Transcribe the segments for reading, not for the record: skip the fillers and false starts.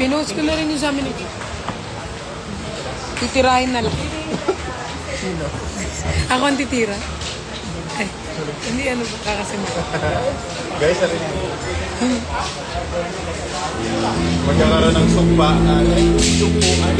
Pinost ko na rin yung sa amin. Titirahin na lang. Sino? Ako ang titira. Ay, hindi ano ba kakasin mo. Guys, sabi niya. Magkakaroon ng sumpa. Sumpuan.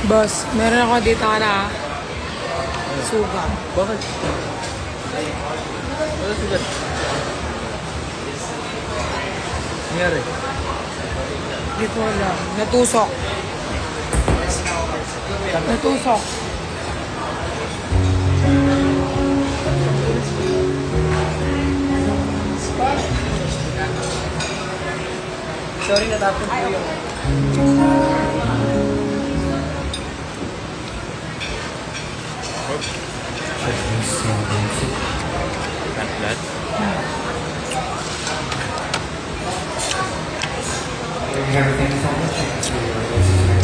Boss, meron ako dito na sugat. Bakit? Wala sugat. Nangyari? Hindi ko alam. Natusok. Natusok. Sorry, natapos po yung... Blood? Everything's on the check.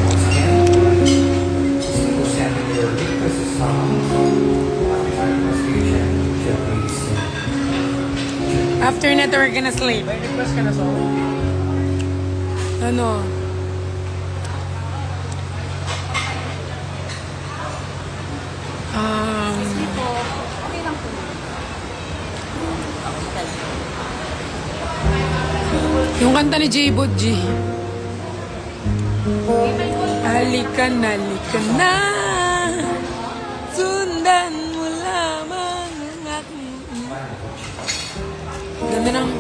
internet or gonna sleep. May request ka na sa Ano? Yung kanta ni J-Bot G. Halika na, sundan mo lamang ang aking... Ganda ng...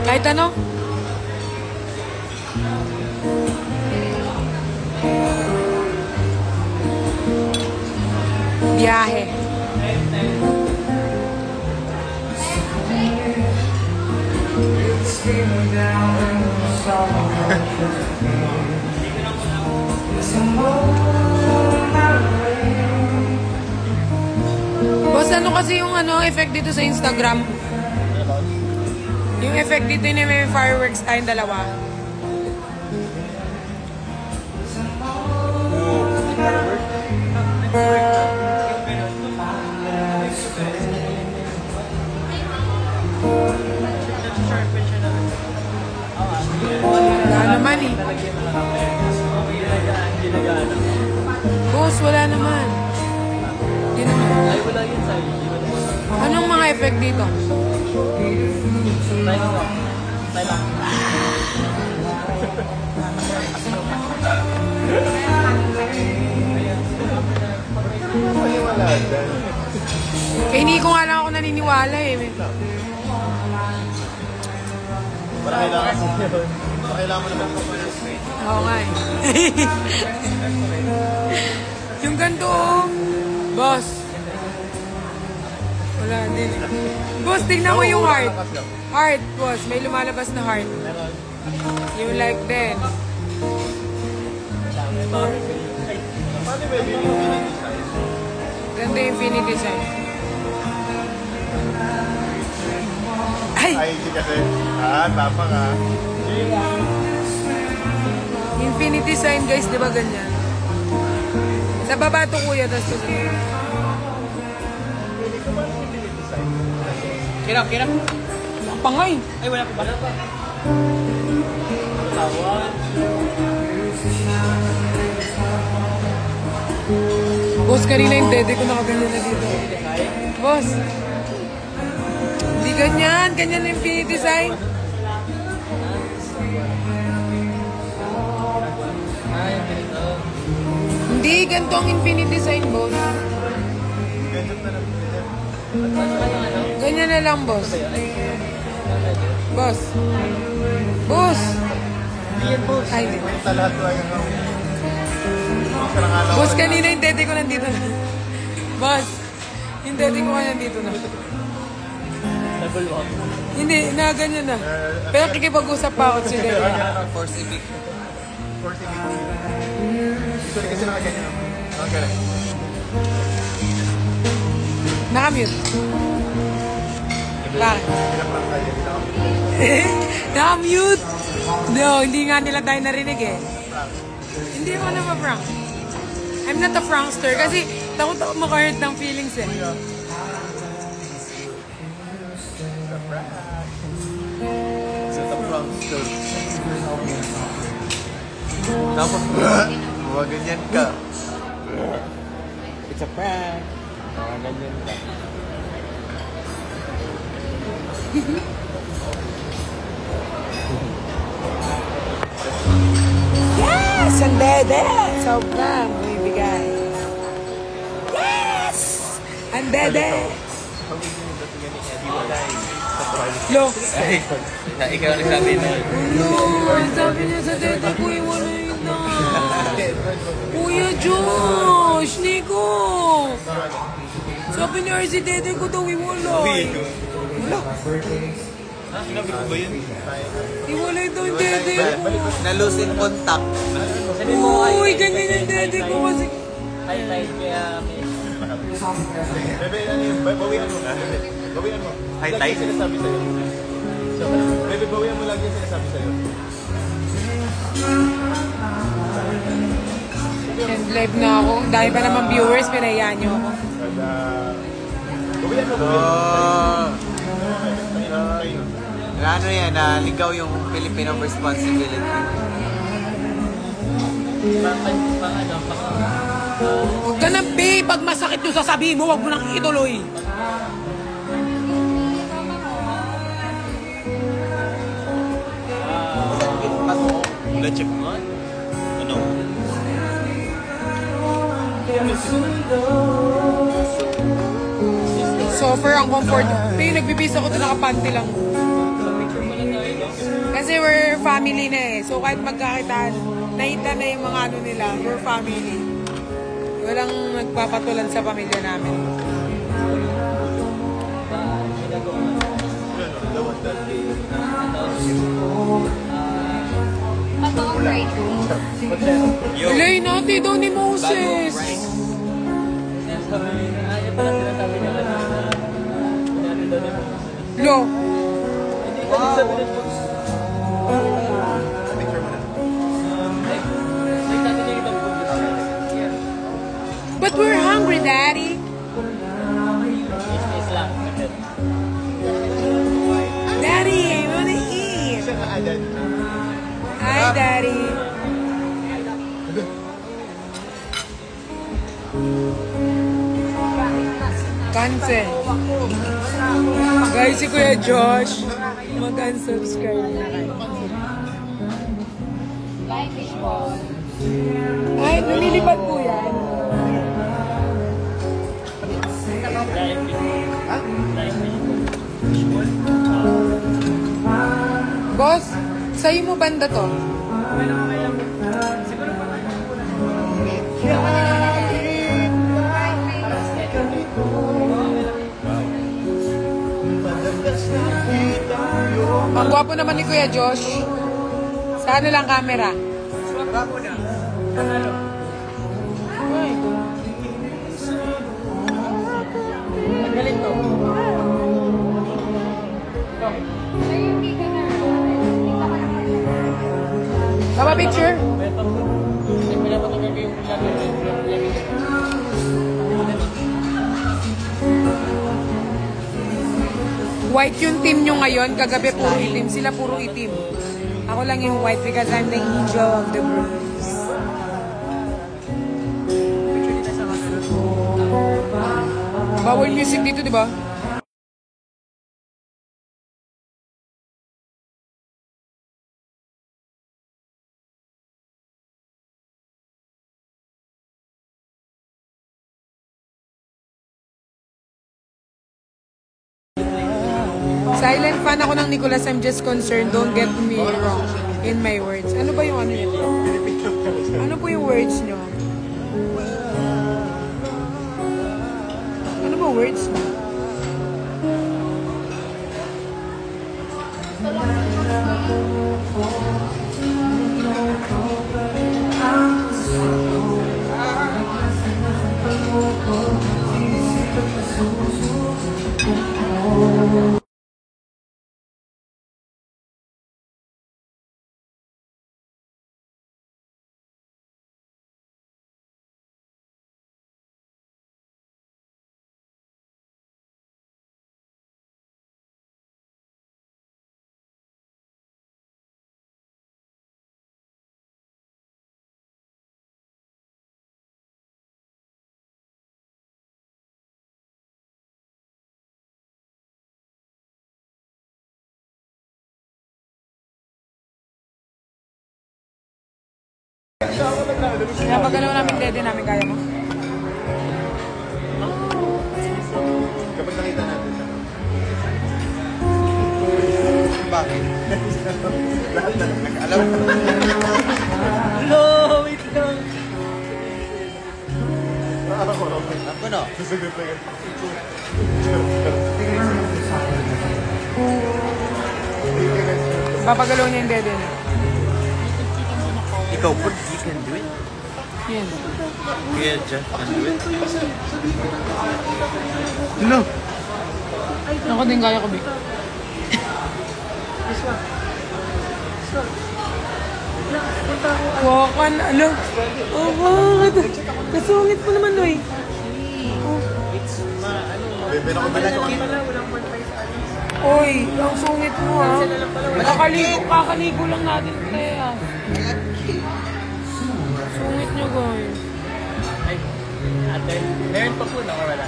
Kahit ano? Biyahe. Boss, ano kasi yung effect dito sa Instagram? Yung effect dito yung may fireworks tayong dalawa. Wala naman eh. Boss, wala naman. Hindi naman. Ay, wala yun sa'yo. Anong mga effect dito? Wala dyan. Eh, hindi ko nga lang ako naniniwala eh. Wala kailangan sa yun. Kailangan mo naman po yung straight. Oo nga eh. Yung ganito oh. Boss. Wala din. Boss, tingnan mo yung heart. Heart, boss. May lumalabas na heart. Yung like then. Paano ba yung infinity size? Ganda yung infinity sign. Ay! Ay, hindi kasi. Tama ka. Infinity sign guys, di ba ganyan? Sa baba to kuya, tapos to sa... Kirap. Ang pangay! Ay, wala pa ba? Boss, kanina yung dede ko nakaganyan na dito. Boss! Hindi ganyan! Ganyan yung infinity sign. Hindi, ganito ang infinity sign, boss. Ganyan na lang, boss. Boss. Boss! Ay, di. Sa lahat ko ay Boss, kanina yung dede ko nandito na. Boss, yung dede ko nandito na. Hindi, na ganyan na. Pero kikipag-usap pa ako sa dede. Force evict. Ito kasi nakaganyan. Okay. Nakamute. Bakit? Nakamute! No, hindi nga nila tayo narinig eh. Hindi ako na ma-prank. I'm not a prankster kasi takot ako maka-hurt ng feelings eh. Sa prankster. Tapos, ganyan ka. It's a prank. Ganyan ka. Yes! Ang dede! Sobrang bibigay. Yes! Ang dede! Lo! Ikaw nagsabi na. Lo! Sabi niya sa dede ko, iwalay na. Kuya Josh! Nico! Sabi niya si dede ko daw, iwalay. Wala. Sinabi ko ba yun? Iwalay daw yung dede ko. Na-lose in contact. Uy, ganyan yung dede ko kasi. Bebe, ano yun? Bawian mo nga. Bawian mo. Lagi yung sinasabi sa'yo. Bebe, bawian mo lagi yung sinasabi sa'yo. And live na ako. Dahil pa naman viewers, pinayaan niyo ako. Bawian mo. Ano yan, ligaw yung Filipino responsibility. Huwag ka na, babe. Pag masakit yung sasabihin mo, huwag mo nang ituloy. Leche mo? Ano? Sofer ang comfort. Pero nagbibis ako ito nakapanty lang. Kasi we're family na eh. So kahit magkakitaan, nakita na yung mga ano nila, we're family. Walang nagpapatulan sa pamilya namin. Ulay natin daw ni Moses. Lo. But we're hungry, Daddy. Daddy, I wanna eat. Hi, Daddy. Cancel. Guys, si Kuya Josh, mag-unsubscribe na kayo. Ay, lumilipad po yan. Boss, sa'yo mo banda to? Ang gwapo naman ni Kuya Josh. Sa ano lang camera? Gwapo na. Magaling to. Baba picture? White yung team nyo ngayon, kagabi puro itim. Sila puro itim. Ako lang yung white because I'm the angel of the bruise. Bawal music dito, di ba? Silent fan ako ng Nicolas. I'm just concerned. Don't get me wrong in my words. Ano ba yung ano yun? Ano po yung words nyo? Ano ba words nyo? Kaya pag galaw namin dede namin, kaya mo? Kapag nakita natin siya. Bakit? Lahat na nag-alam. Hello, wait lang. Ako no? Sasagot na yan. Papagalaw niya yung dede niya. Ikaw, but you can do it. Yan. Kuya Jeff can do it. No. Ako din kaya ko, Big. Wakan, ano? Oh, bakit? Kasungit mo naman, Noy. Bebe na ko ba na? Oy, ang sungit mo ha. Kakaligo lang natin kaya. Sungit nyo guys. Ay, ate, meron pa po na or wala?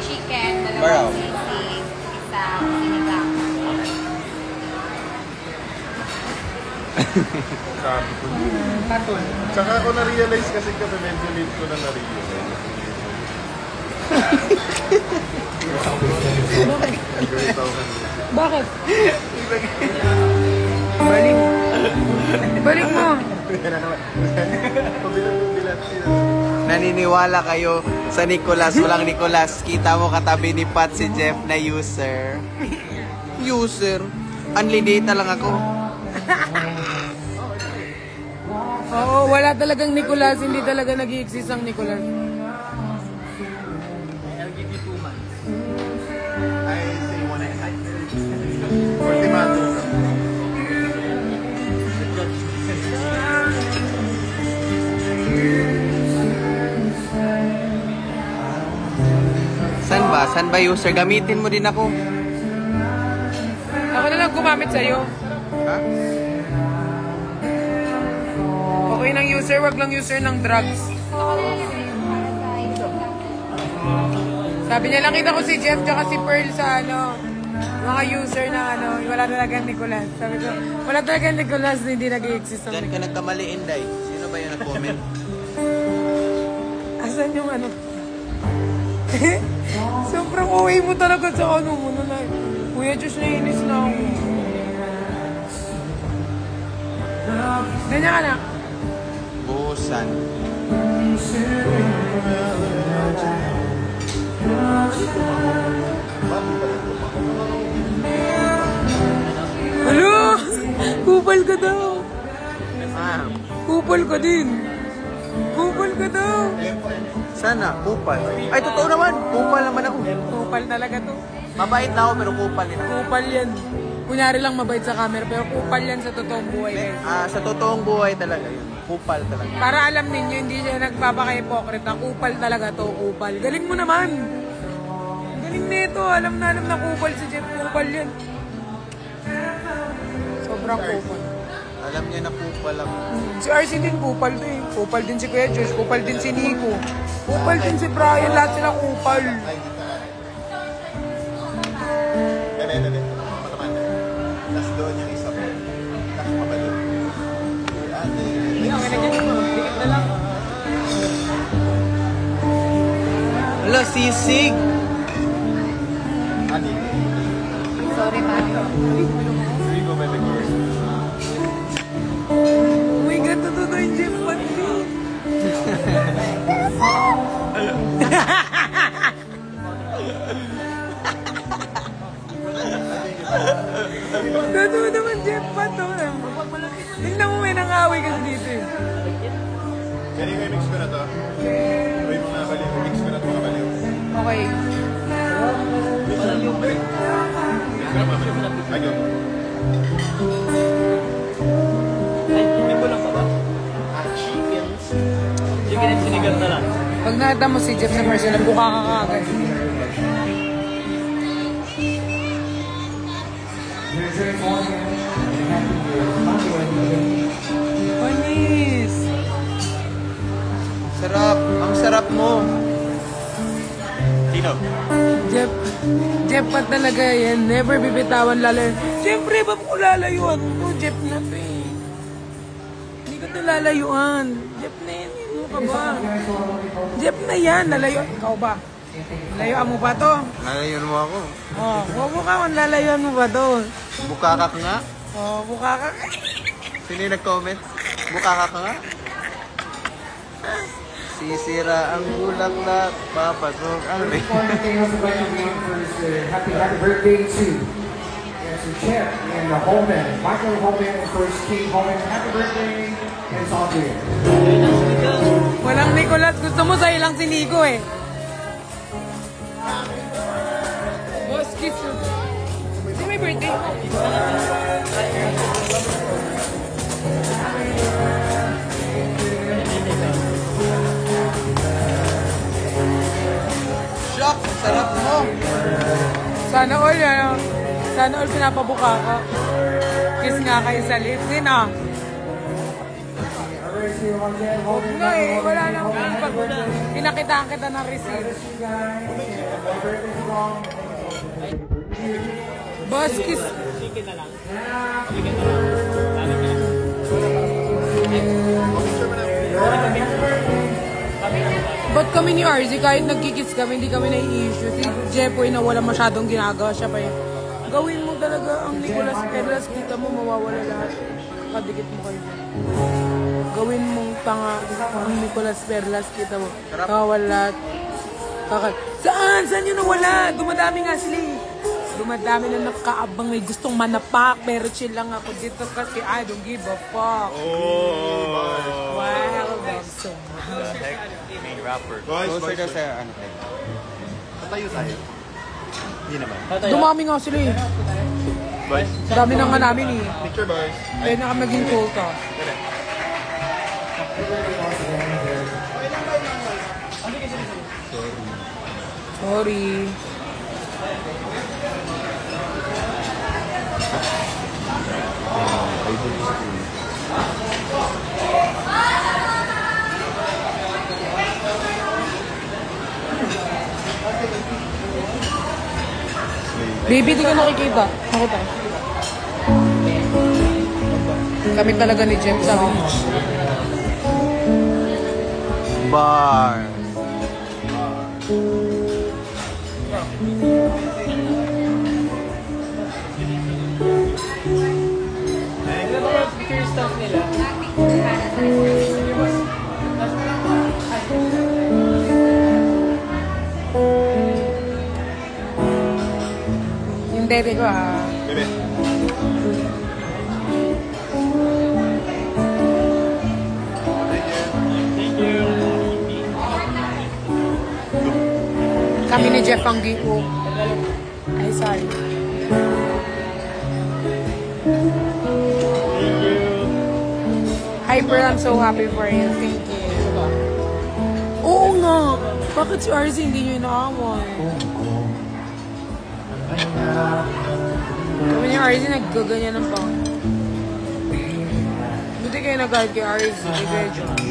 Chicken, Baraw. dalawang sisig, isang sinigang. Sabi ko. Tsaka ako na-realize kasi kami medyo late ko na na-realize. Bakit? Balik. Balik mo. Naniniwala kayo sa Nicolas, walang Nicolas. Kita mo katabi ni Pat si Jeff na user. User? Only data lang ako. Oo, wala talagang Nicolas. Hindi talaga nag-i-exist ang Nicolas. I'll give you 2 months. I say 1.5. Ultimato. Saan ba user? Gamitin mo din ako. Ako na lang gumamit sa'yo. Ha? Okay ng user, wag lang user ng drugs. Sabi niya, nakita ko si Jeff tsaka si Pearl sa mga user na wala talagang Nicolas. Sabi ko, wala talagang Nicolas na hindi nag-i-exist. Diyan ka nagkamali, Inday. Sino ba yung nag-comment? Asan yung Sobrang uwi mo talaga sa mo na. Kuya, Diyos, nainis na ako. Ganyan ka na. Busan. Alo! Kupal ka daw. Kupal ka din. Kupal ka daw. Sana, kupal. Ay, totoo naman. Kupal naman ako. Kupal talaga to. Mabait na ako pero kupal din ako. Kupal yan. Kunyari lang mabait sa camera, pero kupal yan sa totoong buhay. Guys. Sa totoong buhay talaga yun. Kupal talaga. Para alam ninyo, hindi siya nagpapaka-hypocrite. Kupal talaga to, kupal. Galing mo naman. Galing nito. Alam na kupal si Jeff. Kupal yan. Sobrang kupal. Alam niya na kupal ako. Si RC din kupal to eh. Kupal din si Kuya Josh. Kupal din si Nico. Kupal din si Brian. Lahat sila kupal. Dali. Mataman na. Tapos doon yung isa po. Tapos mabalik. Wala, sisig. Sorry, Mario. Hindi ko may nag-course. Oh my God, totoo yung Jeff Pati. Totoo naman Jeff Pati. Tingnan mo, may nangaway kasi dito eh. Kaya yung mix ko na to. May mga baliw. Mix ko na ito mga baliw. Okay. Mix ko na mga baliw. Ayun. Hindi ko lang ba? Chickens. Chicken and sinigang na lang. Pag nakita mo si Jeff sa Marcelo, buka ka kagad. Panis! Sarap. Ang sarap mo. Sino? Jeff pa talaga yan. Never bibitawan lalo. Siyempre, ba mo lalayuan mo? Jeff na to eh. Hindi ka na lalayuan. Jeff na yan. Ano ka ba? Jeff na yan. Lalayuan. Ikaw ba? Lalayuan mo ba to? Nalayon mo ako. Oh, huwag mo ka kung lalayuan mo ba to? Bukakak nga. Oh, buka ka. Sino yung nag-comment? Bukakak nga. Sisira ang bulaklak, papasok ang Happy birthday to Jeff and the Holman, Michael Holman and first King Holman. Happy birthday and Sandria. Walang Nicolas. Gusto mo sa ilang si Nico eh. Boss, kiss mo. Hindi may birthday. Shock! Sarap mo! Sana all yan. Sana all pinapabuka ka. Kiss nga kayo sa lips. Din ah. Huwag nga eh. Wala na akong pag pinakitaan kita ng receipt. Boss, kiss. Ba't kami ni RZ, kahit nagkikiss kami, hindi kami nai-issue. Si Jepoy na wala masyadong ginagawa, siya pa yun. Gawin mo talaga ang Nicolas Perlas, kita mo mawawala lahat. Kadikit mo kayo. Gawin mong tanga ang Nicolas Perlas, kita mo. Mawawala lahat. Saan? Saan yun nawala? Dumadami nga sila eh. Dumadami na nakaabang may gustong manapak, pero chill lang ako dito kasi I don't give a fuck. Oh! Wow, that's so much. Main rapper. Boys, Closer ka sa ano tayo. Patayo tayo. Hindi naman. Dumami nga sila eh. Boys, Dami na nga namin eh. picture boys. Kaya na kami maging cool ka. Sorry. Baby, di ka nakikita. Nakita. Kami talaga ni Jem sa beach. Bars. Yung bebe ko ah. Bebe. Kami ni Jeff ang gipo. Ay, sorry. Hyper, I'm so happy for you. Thank you. Oo nga. Bakit si RZ hindi nyo inaaway? Kami ni RZ naggaganyan ng pang. Buti kayo nag-guard kay RZ. Kay kayo Josh.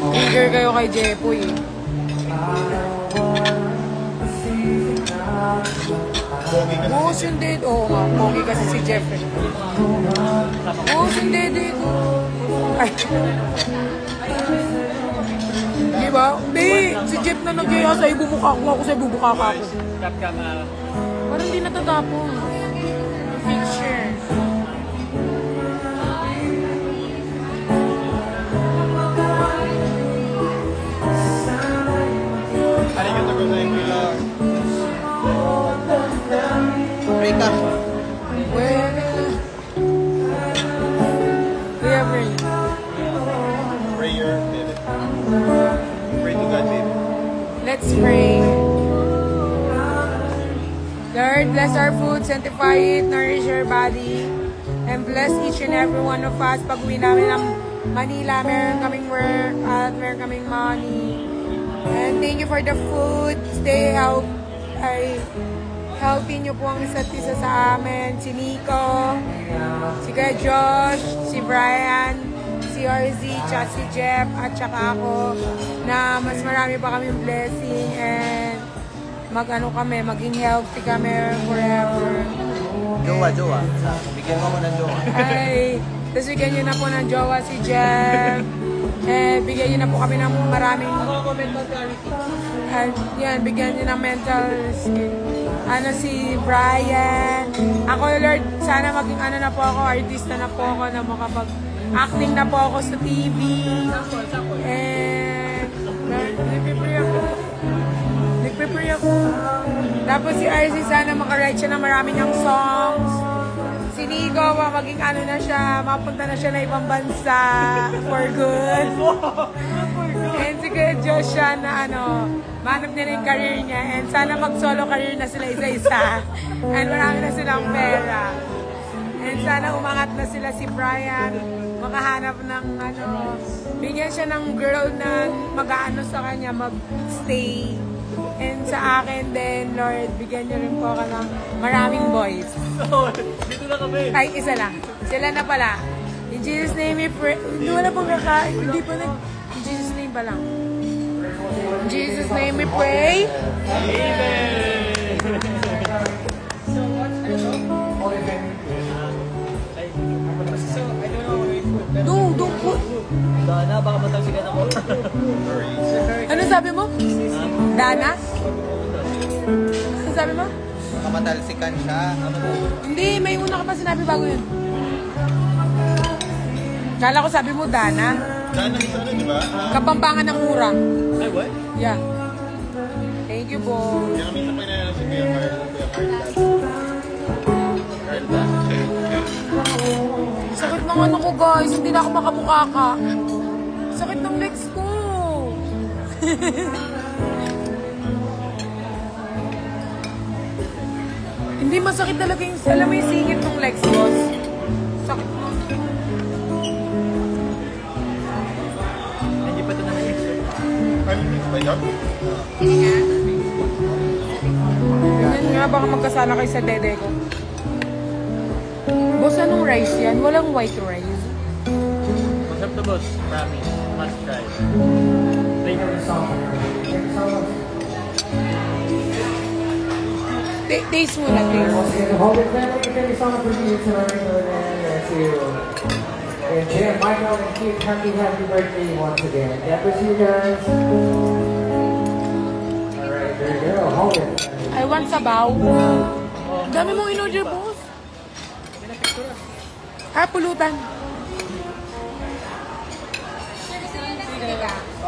Trigger kayo kay Jepoy eh. Buhos yung dead. Oo nga, pogi kasi si Jeff eh. Buhos yung dead eh. Ay. Diba? Di, si Jeff na nagyaya sa'yo, bumukha ko ako sa'yo, bubukha ka ako. Parang di natatapon. Picture. Arigato gozaimasu. Rita. Kuya Bray. Prayer, baby. Pray to God, baby. Let's pray. Lord, bless our food, sanctify it, nourish our body, and bless each and every one of us. Pag uwi namin ng Manila, meron kaming work at meron kaming money. And thank you for the food. Stay healthy niyo po ang isa't isa sa amin. Si Nico, si Kuya Josh, si Brian, si RZ, tsaka si Jeff, at tsaka ako, na mas marami pa kaming blessing and maging healthy kami forever. Jowa. Bigyan mo ng jowa. Ay, tapos bigyan nyo na po ng jowa si Jeff. Bigyan nyo na po kami ng maraming bigyan nyo ng mental skill. Si Brian. Ako, Lord, sana maging na po ako, artista na po ako, na makapag-acting na po ako sa TV. And, nagpe-pray ako. Tapos si RZ, sana makaride siya ng marami niyang songs. Si Nico, maging na siya, mapunta na siya na ibang bansa for good. And si Kuya Josh siya na manap niya na yung career niya. And sana mag-solo career na sila isa-isa. And marami na silang pera. And sana umangat na sila si Brian. Makahanap ng bigyan siya ng girl na mag-aano sa kanya, mag-stay. And sa akin din, Lord, bigyan niyo rin po ako ng maraming boys. Dito na kami. Ay, isa lang. Sila na pala. In Jesus' name we pray. Hindi wala pang kakain. Hindi pa nag... In Jesus' name pa lang. In Jesus' name we pray. Don't put. Dana, baka matalsikan ako. Ano sabi mo? Dana? Ano sabi mo? Makatalsikan siya. Hindi, may una ka pa sinabi bago yun. Kala ko sabi mo Dana. Dana is ano, di ba? Kapampangan ng mura. Ay, what? Yeah. Thank you, boss. Kaya minsan pa na si Kuya Carl ba? Sakit ng ano ko, guys. Hindi na ako makabukaka. Sakit ng legs ko. Hindi masakit talaga yung, alam mo yung singit ng legs, boss. Sakit mo. Hindi pa ito na next. Ano ba yun? Yan nga, baka magkasala kayo sa dede ko. Boss, anong rice yan? Walang white rice. Masarap to, boss. Promise. Must try. Taste mo na, taste. Once again, the Hogan family, thank you so much for being here tonight. And to and Jim, Michael, and Keith, happy birthday once again. God bless you guys. Alright, there you go, Hogan. I want sabaw. Dami mong in-order, boss. Ah, pulutan.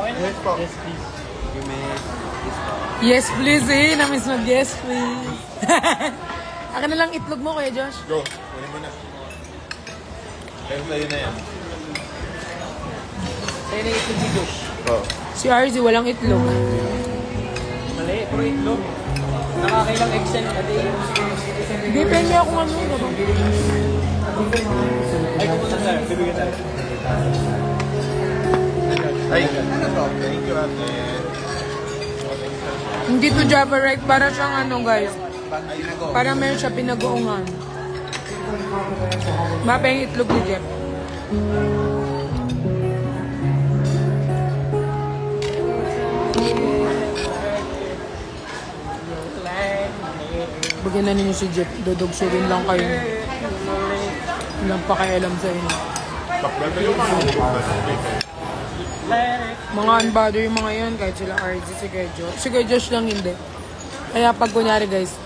Yes po. Yes, please. Yes, please eh. Na-miss mag yes, please. Akin na lang itlog mo, Kuya Josh. Go. Kunin mo na. Pero sa'yo na yan. Sa'yo na itlog ni Josh. Oh. Si RZ walang itlog. Mali, puro itlog. Nakakailang Excel a day. Hindi, pengi ako ano. Ay, kumusta sir? Bibigyan tayo. Ay, thank you, ate. Hindi to Java right. Para siyang ano, guys. Para meron siya pinag-uungan. Mapa yung itlog ni Jeff. Bagyan na ninyo si Jeff. Dudugsurin lang kayo. Walang pakialam sa inyo. Bakbata yung Mga unbother yung mga yan, kahit sila RZ, si Kuya Josh. Si Kuya Josh lang hindi. Kaya pag kunyari guys,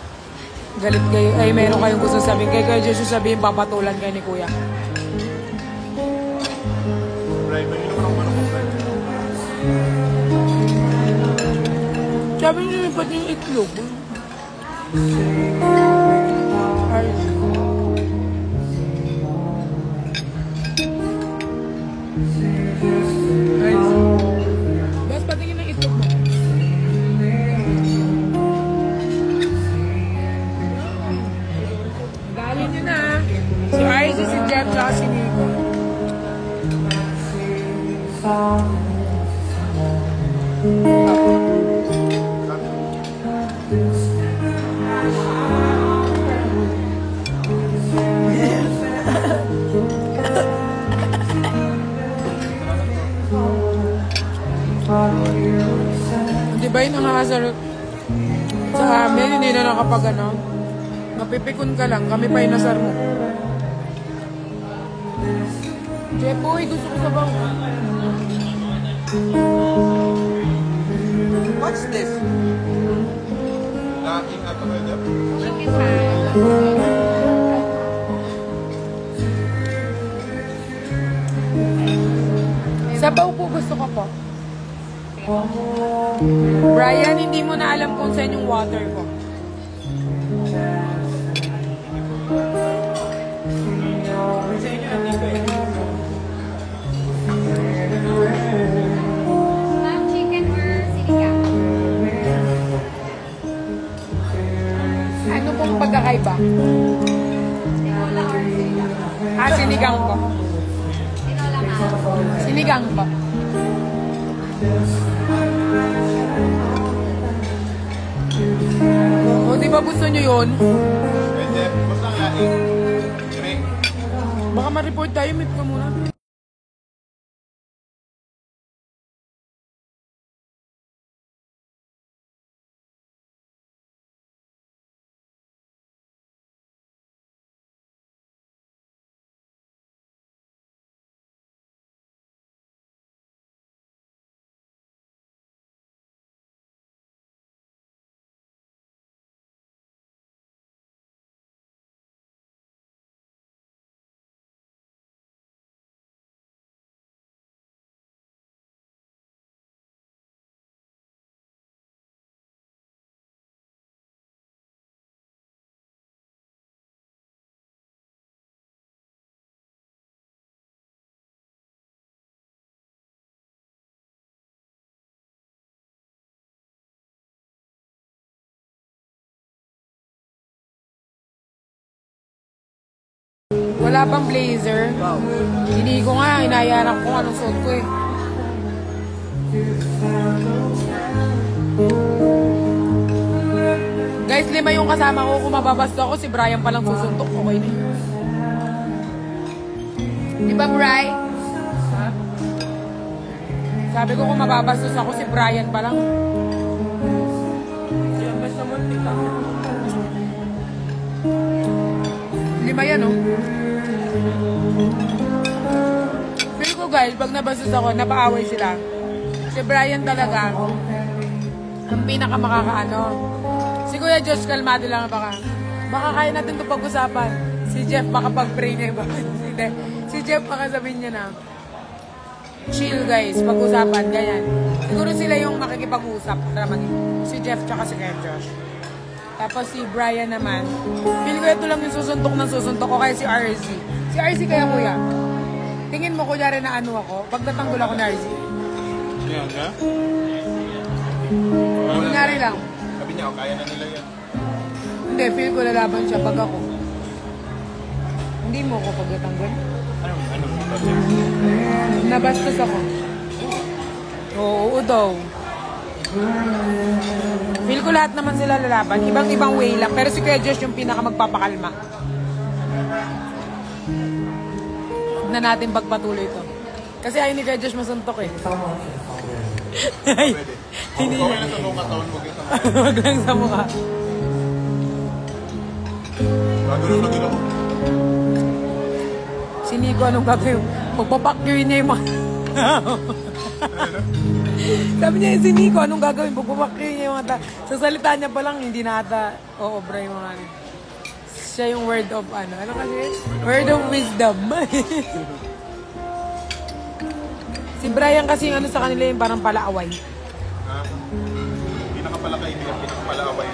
galit kayo, ay meron kayong gusto sabihin kay Kuya Josh, sabihin papatulan kayo ni Kuya. Sabi niyo pati yung itlog. RZ. Bas, patingin ng itlog mo. Dali nyo na. Si RZ, si Jeff, tsaka si Nico. Di ba yung nakakasarap sa amin, hindi na nakapag ano, mapipikon ka lang, kami pa yung nasar mo. Jeff, boy, gusto ko sa bang. What's this? Laking ato kayo, Jeff? Chicken fries. Sabaw po gusto ko po. Brian, hindi mo na alam kung saan yung water ko. Ma'am, chicken or sinigang? Ano pong pagkakaiba? Tinola or sinigang? Ah, sinigang po. Tinola, ma'am. Sinigang po. ba gusto nyo yun? Eh, Jeff, basta ang laing. Direk. Baka ma-report tayo, meet ka muna. Wala bang blazer? Hindi ko nga, inayanak ko anong suot ko eh. Guys, 5 yung kasama ko. Kung mababasto ako, si Brian palang susuntok. Okay na yun. Di ba, Brian? Sabi ko kung mababastos ako, si Brian palang. Basta mo, 5 yan, oh. Feel ko guys, pag nabastos ako, napaaway sila. Si Brian talaga, ang pinakamakakaano. Si Kuya Josh, kalmado lang baka. Baka kaya natin ito pag-usapan. Si Jeff, baka pag-pray niya iba. Si Jeff, baka sabihin niya na, chill guys, pag-usapan, ganyan. Siguro sila yung makikipag-usap. Si Jeff tsaka si Kuya Josh. Tapos si Brian naman, feel ko ito lang yung susuntok ko kaya si RZ. Si RZ kaya kuya, tingin mo kunyari na ano ako, pag natanggol ako na RZ. Yan, ha? Kunyari lang. Sabi niya, kaya na nila yan. Hindi, feel ko lalaban siya pag ako. Hindi mo ako pag natanggol. Anong Nabastos ako. Oo daw. Feel ko lahat naman sila lalaban. Ibang-ibang way lang. Pero si Kuya Josh yung pinaka magpapakalma. Huwag na natin pagpatuloy ito. Kasi ayaw ni Kuya Josh masuntok eh. Ay, hindi okay lang sa mukha taon mo kita. Huwag lang sa mukha. Gagano'n na ginawa. Si Nico, anong gagawin? Magpapakyuin niya yung mga... Sabi niya, si Nico, anong gagawin? Magpapakyuin niya yung mga... Sa salita niya pa lang, hindi na ata o-obra yung mga... Siya yung word of ano. Ano kasi? Word of wisdom. Si Brian kasi ano sa kanila yung parang palaaway. Pinakapalakaibigan, pinakapalakaway.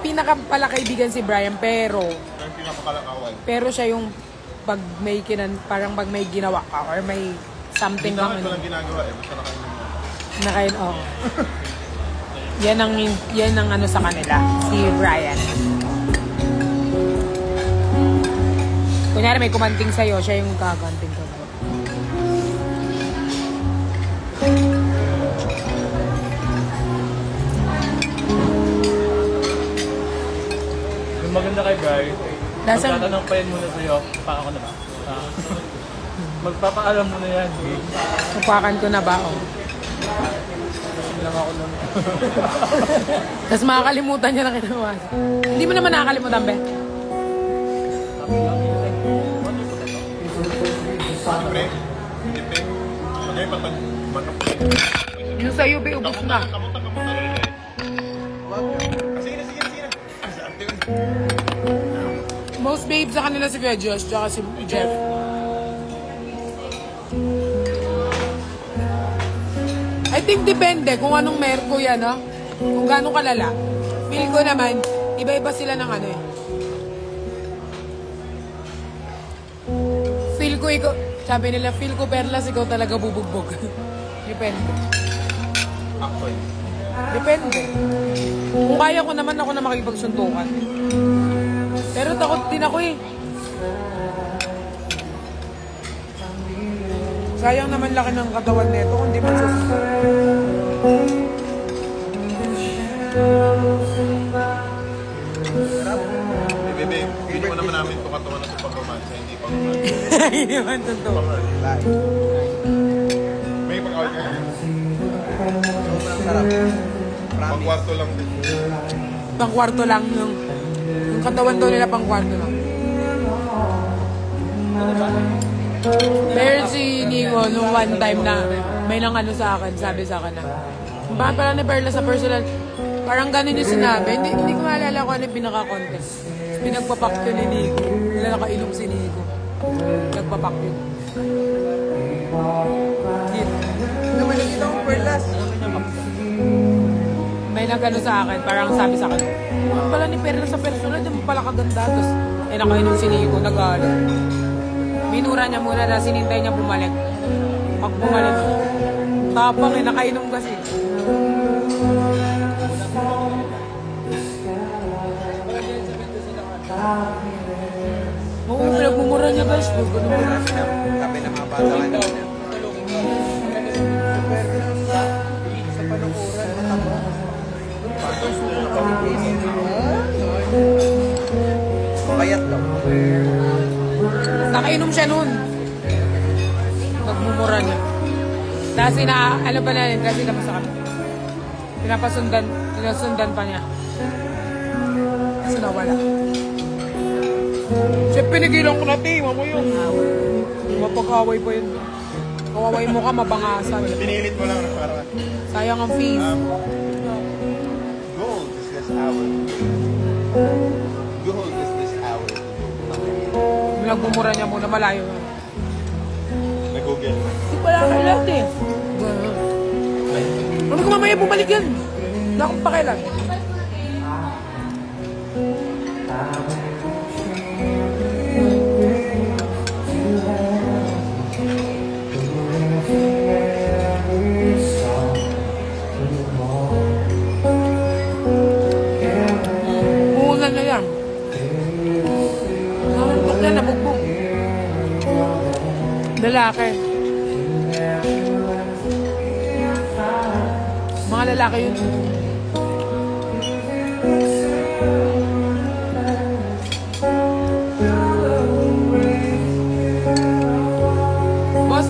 Pinakapalakaibigan si Brian, pero Yung pinakapalakaway. siya yung pag may parang pag may ginawa ka or may something Hindi kang naman walang ginagawa eh. Basta nakain yan ang ano sa kanila, si Brian. Kunyari may kumanting sa'yo, siya yung kaganting ko. Yung maganda kay Bri, Lasang- magtatanong pa yan muna sa'yo. Paka ko na ba? Magpapaalam mo na yan. Upakan ko na ba? Oh. Lang ako nun. Tapos makakalimutan niya na kinawa. Hindi mo naman nakakalimutan, be? Siyempre, hindi pe. Pagay patag manok. Yung sa'yo, be, ubos na. Kamuta rin eh. Sige na. Sa arte yun. Most babe sa kanila si Kuya Josh, tsaka si Jeff. I think depende kung anong merko yan, no? Kung gano'ng kalala. Feel ko naman, iba-iba sila ng ano eh. Feel ko ikaw, sabi nila, feel ko perlas, ikaw talaga bubugbog. Depende. Actually. Depende. Kung kaya ko naman ako na makipagsuntukan. Pero takot din ako eh. Sayang naman laki ng katawan nito kung di man susunod. naman namin itong katawan na sa pag-romance, hindi pang-romance. Hindi naman totoo. May pag-awal ka na. Sobrang sarap. Promise. Pang-kwarto lang din. Pang-kwarto lang yung katawan daw nila pang-kwarto lang. Pero si Nico, nung one time na may nang ano sa akin, sabi sa akin na, bakit pala ni Perla sa personal, parang ganun yung sinabi. Hindi ko maalala kung ano yung pinaka-contest. Pinagpapak yun ni Nico. Wala nakainom si Nico. Nagpapak yun. Naman yung itong perlas. May nagano sa akin, parang sabi sa akin, bakit pala ni Perla sa personal, di mo pala kaganda. Tapos, nakainom si Nico, nag-ano. Minura niya muna na sinintay niya bumalik. Pag bumalik, tapang nakainom kasi. Oo, pinagmumura niya guys. Sabi ng mga bata ka naman. Sa panukuran, mataba. Payat daw. Nakainom siya noon. Nagmumura niya. Kasi na, ano pa na yun, kasi tapos sa kami. Pinasundan pa niya. Kasi nawala. Siya pinigilan ko na, Tima mo yun. Mapag-away pa yun. Kawaway mo ka, mabangasan. Pinilit mo lang na parang, Sayang ang fees. gold is this hour. Gold is this hour. Nagmumura niya muna, malayo. Nag-google. Hindi pala kailan eh. Ano ko mamaya bumalik yan? Wala akong pakialam. Buunan na yan. Nakantok yan, nabugbog. Lalaki. Mga lalaki yun. Boss,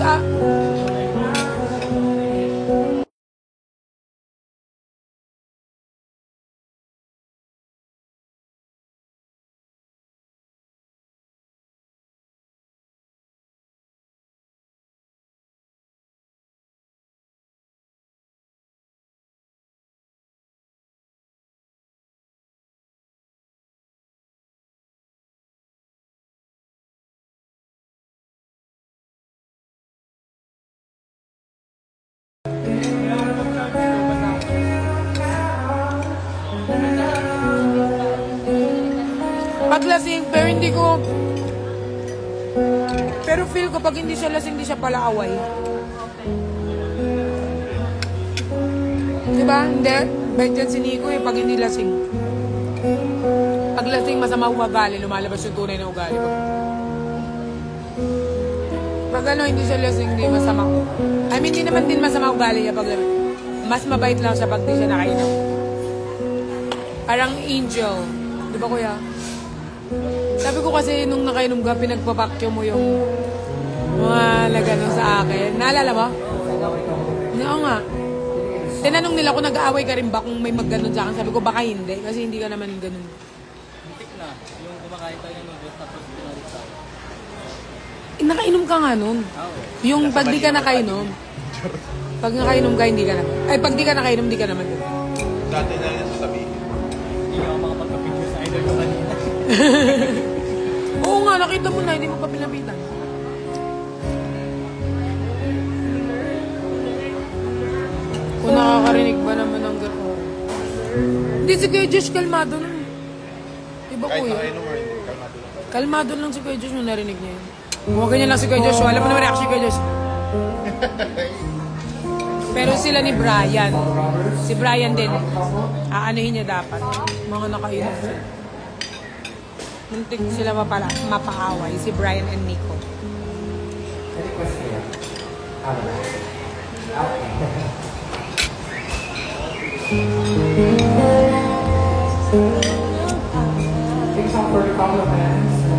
paglasing, pero hindi ko... Pero feel ko pag hindi siya lasing, hindi siya pala away. Diba? Hindi. Bait yan si Nico eh, pag hindi lasing. Pag lasing, masama ugali, lumalabas yung tunay na ugali ko. Pag ano, hindi siya lasing, hindi masama. I mean, hindi naman din masama ugali niya pag lasing. Mas mabait lang siya pag di siya nakainom. Parang angel. Di ba kuya? Sabi ko kasi nung nakainom ka, pinagpapakyo mo yung mga nagano sa akin. Naalala mo? Oo nga. Tinanong nila kung nag-aaway ka rin ba kung may mag-ganon sa akin. Sabi ko baka hindi. Kasi hindi ka naman ganon. Muntik na. Yung kumakain tayo ng noodles tapos pinalit sa akin. Nakainom ka nga nun. Yung pag di ka nakainom. Pag nakainom ka, hindi ka na. Ay, pag di ka nakainom, hindi ka naman ganon. Dati na yan sasabihin. Hindi ako makapagpapicture sa idol ko kanina. Oo nga, nakita mo na, hindi mo pa pinapitan. Kung nakakarinig ba naman ng gano'n. Hindi si Kuya Josh, kalmado na. Diba Kahit kuya? nakainom or hindi, kalmado lang. Kalmado lang si Kuya Josh nung narinig niya yun. Kung ganyan lang si Kuya Josh, alam mo naman reaction si Kuya Josh. Pero sila ni Brian. Si Brian din. Aanahin niya dapat. Mga nakainom sila. Muntik sila mapaaway. Si Brian and Nico. Thanks all for the compliments.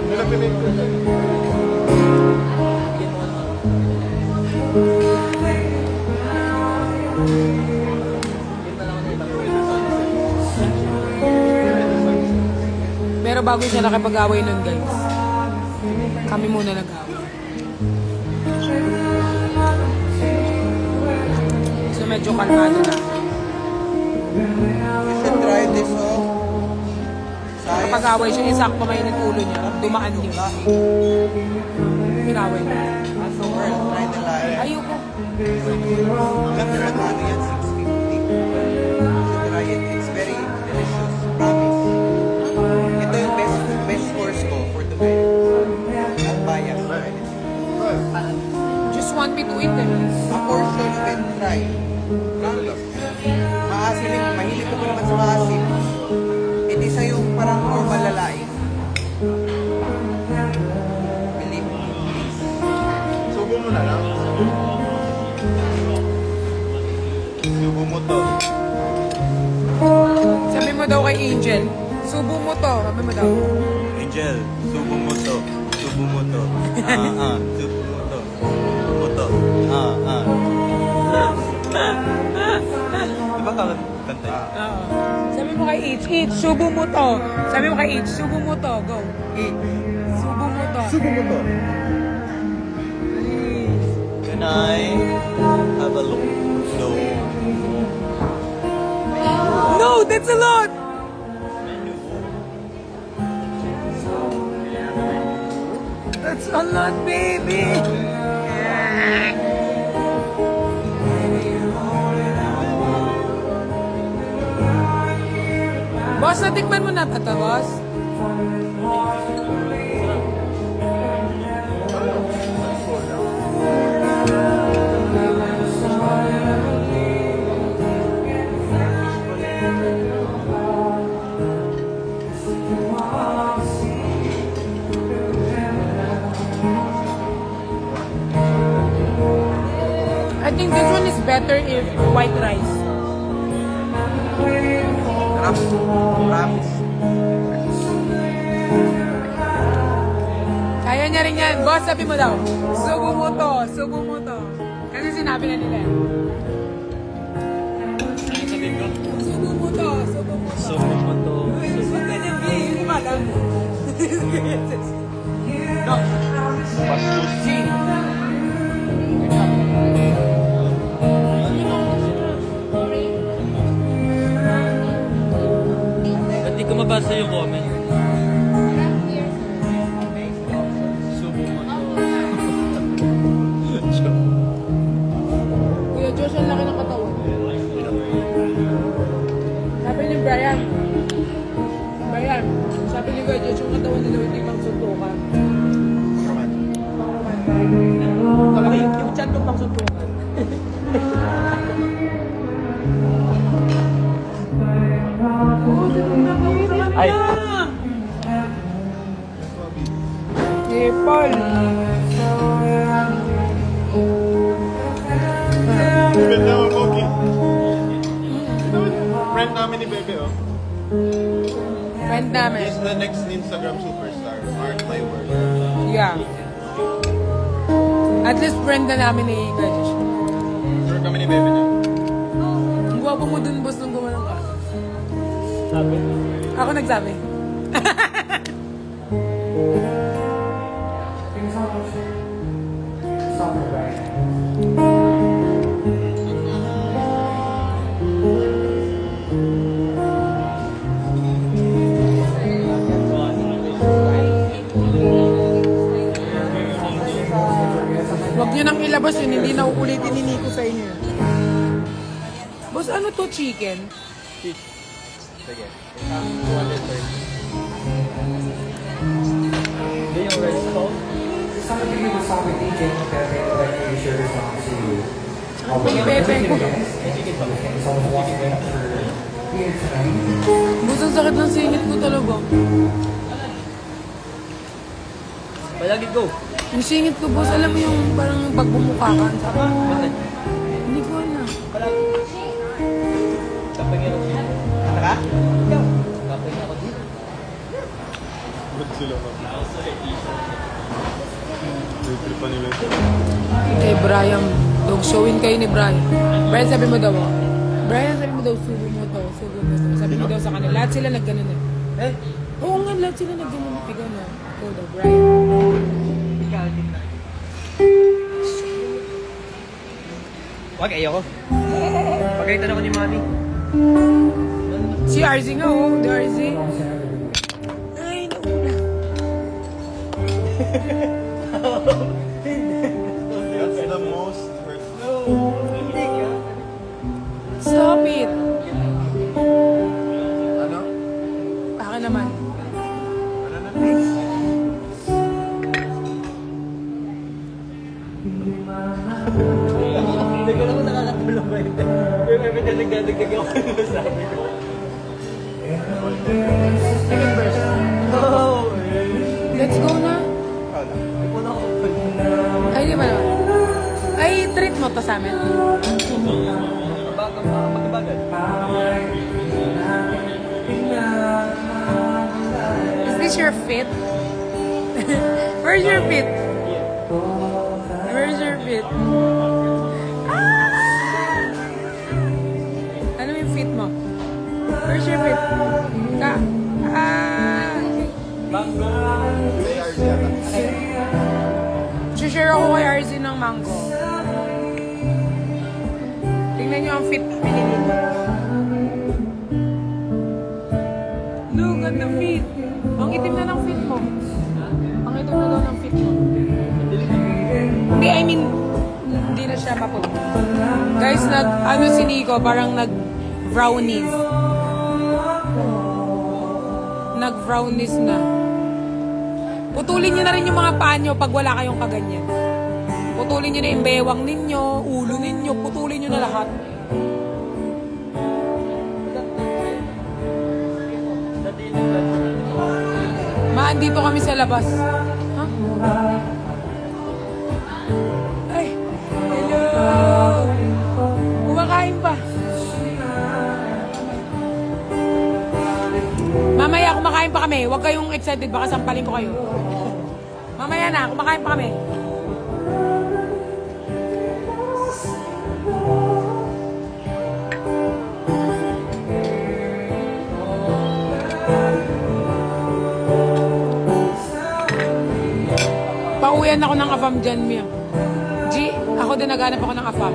Nilapinit ko. Pero bago siya nakipag-away nun, guys. Kami muna nag-away. So medyo kalmado na. You should try this, oh. Kapag-away siya, isakto mainit ulo niya. Dumaan yun. Pinaway niya. So, girl, try the light. Ayoko. Ganda lang ano yan, 650. You should try it. It's very delicious. Promise. Ito yung best course ko for today. Not biased or anything. Just want me to eat them. A portion you can try. Promise. Maasim yung, mahilig ko naman sa maasim. Hindi sa yung parang normal lalaing. Believe me, please. Subo mo na lang. Subo mo to. Sabi mo daw kay Angel, subo mo to. Sabi mo daw. Angel, subo mo to. Subo mo to. Subo mo to. Subo mo to. Diba kanta yun? Oo. Sabi mo kay H, subo mo to. Sabi mo kay H, subo mo to. Go. H, subo mo to. Subo mo to. Can I have a look? No. No, that's a lot. That's a lot, baby. Boss, natikman mo na ba ito, boss? I think this one is better if white rice. Sarap. Promise. Kaya niya rin yan. Boss, sabi mo daw, subo mo to, subo mo to. Kasi sinabi na nila. Sabihin ko, Subo mo to, subo mo to. subo mo to. Subo ka niya, hindi ko alam. No. Si. Ba't di ko mabasa yung comment? Subo mo to. Kuya Josh, ang laki ng katawan. Sabi ni Brian, sabi ni Kuya Josh, yung katawan nila hindi pang suntukan. Yung chan ko pang suntukan. Ay. Si Paul. Ganda mo, Pogi. Friend namin ni Bebe, oh. Friend namin. He's the next Instagram superstar. Mark my word. Yeah. At least friend na namin ni Kuya Josh. Sure kami ni Bebe na. Ang gwapo mo dun, boss, nung gumanong ka. Sabi. Ako nagsabi. Huwag nyo nang ilabas yun, hindi na uulitin ni Nico sa inyo. Boss, ano to, chicken? Sige. 230. Yung rice ko? Somebody who was with DJ Pepe, like you share this song to you. Pepe ko. Someone's watching it for here tonight. Boss, ang sakit ng singit ko talaga. Palagi go. Yung singit ko, boss, alam mo yung parang pag bumukha ka. Bakit? Hindi ko alam. Palagi. Kapag yan ako dito. Ano ka? Kapag yan ako dito. sila ka. May trip pa nila ito. Kay Brian, dog showin kayo ni Brian. Brian, sabi mo daw, Brian, sabi mo daw, subo mo daw, subo mo daw. Sabi mo daw sa kanila, lahat sila nagganon eh. Oo nga, lahat sila nagganon. Ikaw na, ikaw daw, Brian. Wag, ayoko. Pagalitan ako ni Mami. Si RZ nga, oh, the RZ. Ay, nauna. That's the most hurtful. Stop it. Ano? Baka naman. Hindi ko naman nakakatulong ba ito. Pero every time nagdadagdag ako ng sabi ko. Second verse. Oh! Let's go na. Ay, di ba naman? Ay, treat mo to sa amin. Magbagal. Is this your fit? Where's your fit? Where's your fit? Ah! Ano yung fit mo? Where's your fit? Ka? Ah! Share ako kay RZ ng mango. Tingnan nyo ang fit namin ni Nico. Look at the fit. Ang itim na ng fit mo. Ang itim na daw ng fit mo. Hindi, I mean, hindi na siya maputi. Guys, ano si Nico, parang nag-brownies. Nag-brownies na. Putulin nyo na rin yung mga paa nyo pag wala kayong kaganyan. Putulin nyo na yung bewang ninyo, ulo ninyo, putulin nyo na lahat. Maandito kami sa labas. Ha? Ay, hello! Kumakain pa. Mamaya kumakain pa kami. Huwag kayong excited, baka sampalin ko kayo. Mamaya na, kumakain pa kami. Pauwian ako ng AFAM dyan, Mia. G, ako din naghanap ako ng AFAM.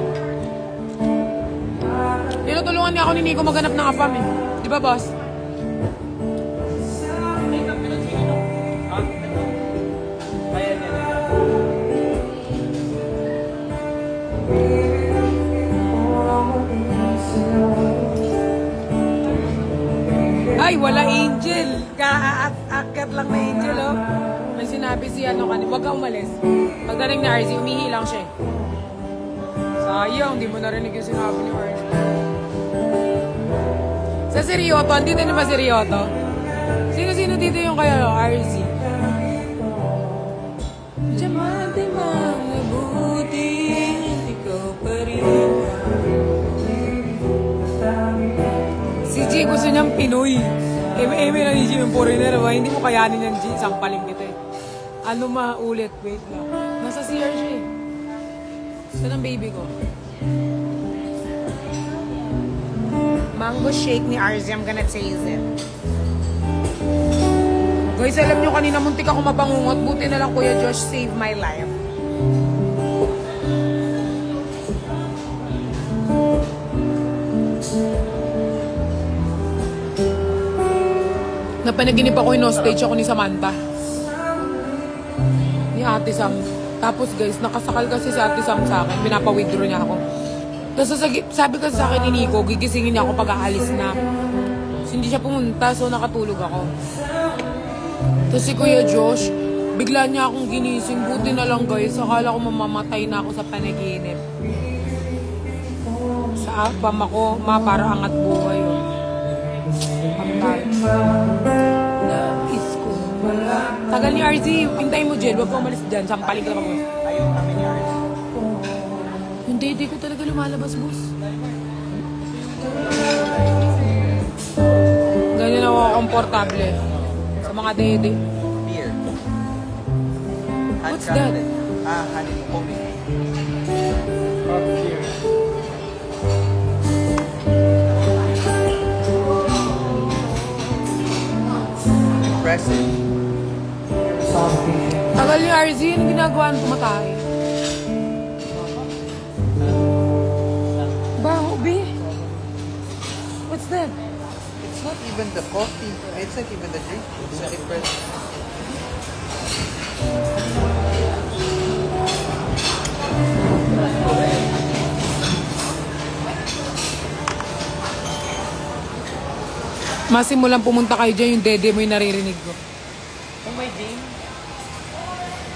Tinutulungan niya ako ni Nico maghanap ng AFAM eh. Di ba, boss? Ay, wala Angel. Kaakyat lang na Angel, oh. May sinabi si ano kanina, huwag ka umalis. Pagdating na RZ, umihi lang siya. Sayang, di mo narinig yung sinabi ni RZ. Sa Seryoto, andito na ba Seryoto? Sino-sino dito yung kaya RZ? Diamante mang mabuti, ikaw pa rin. Si G gusto niyang Pinoy. Eme na ni G yung foreigner. Hindi mo kayanin yan, G. Sampaling kita eh. Ano maulit? Wait lang. Nasa CR siya eh. Saan ang baby ko? Mango shake ni RZ. I'm gonna taste it. Guys, alam nyo kanina muntik ako mapangungot. Buti na lang Kuya Josh saved my life. Napanaginip ako yung stage ako ni Samantha. Ni Ate Sam. Tapos guys, nakasakal kasi si Ate Sam sa akin. Pinapa-withdraw niya ako. Tapos sabi kasi sa akin ni Nico, gigisingin niya ako pag aalis na. So, hindi siya pumunta, so nakatulog ako. Tapos si Kuya Josh, bigla niya akong ginising. Buti na lang guys, akala ko mamamatay na ako sa panaginip. Sa apam ako, para angat buhay yun. Nais ko wala. Tagal ni RZ, pintay mo Jel, huwag ka umalis dyan, sampaling ka lang ako. Ayaw kami ni RZ. Hindi ko talaga lumalabas, boss. Ganyan ako komportable sa mga dede. What's that? Honey homemade. Impressive. Tagal ni RZ, yung ginagawa ng kumakain. Baho, B. What's that? It's not even the coffee. It's not even the drink. It's an impressive. Masimulang pumunta kayo dyan, yung dede mo yung naririnig ko. Kung may game,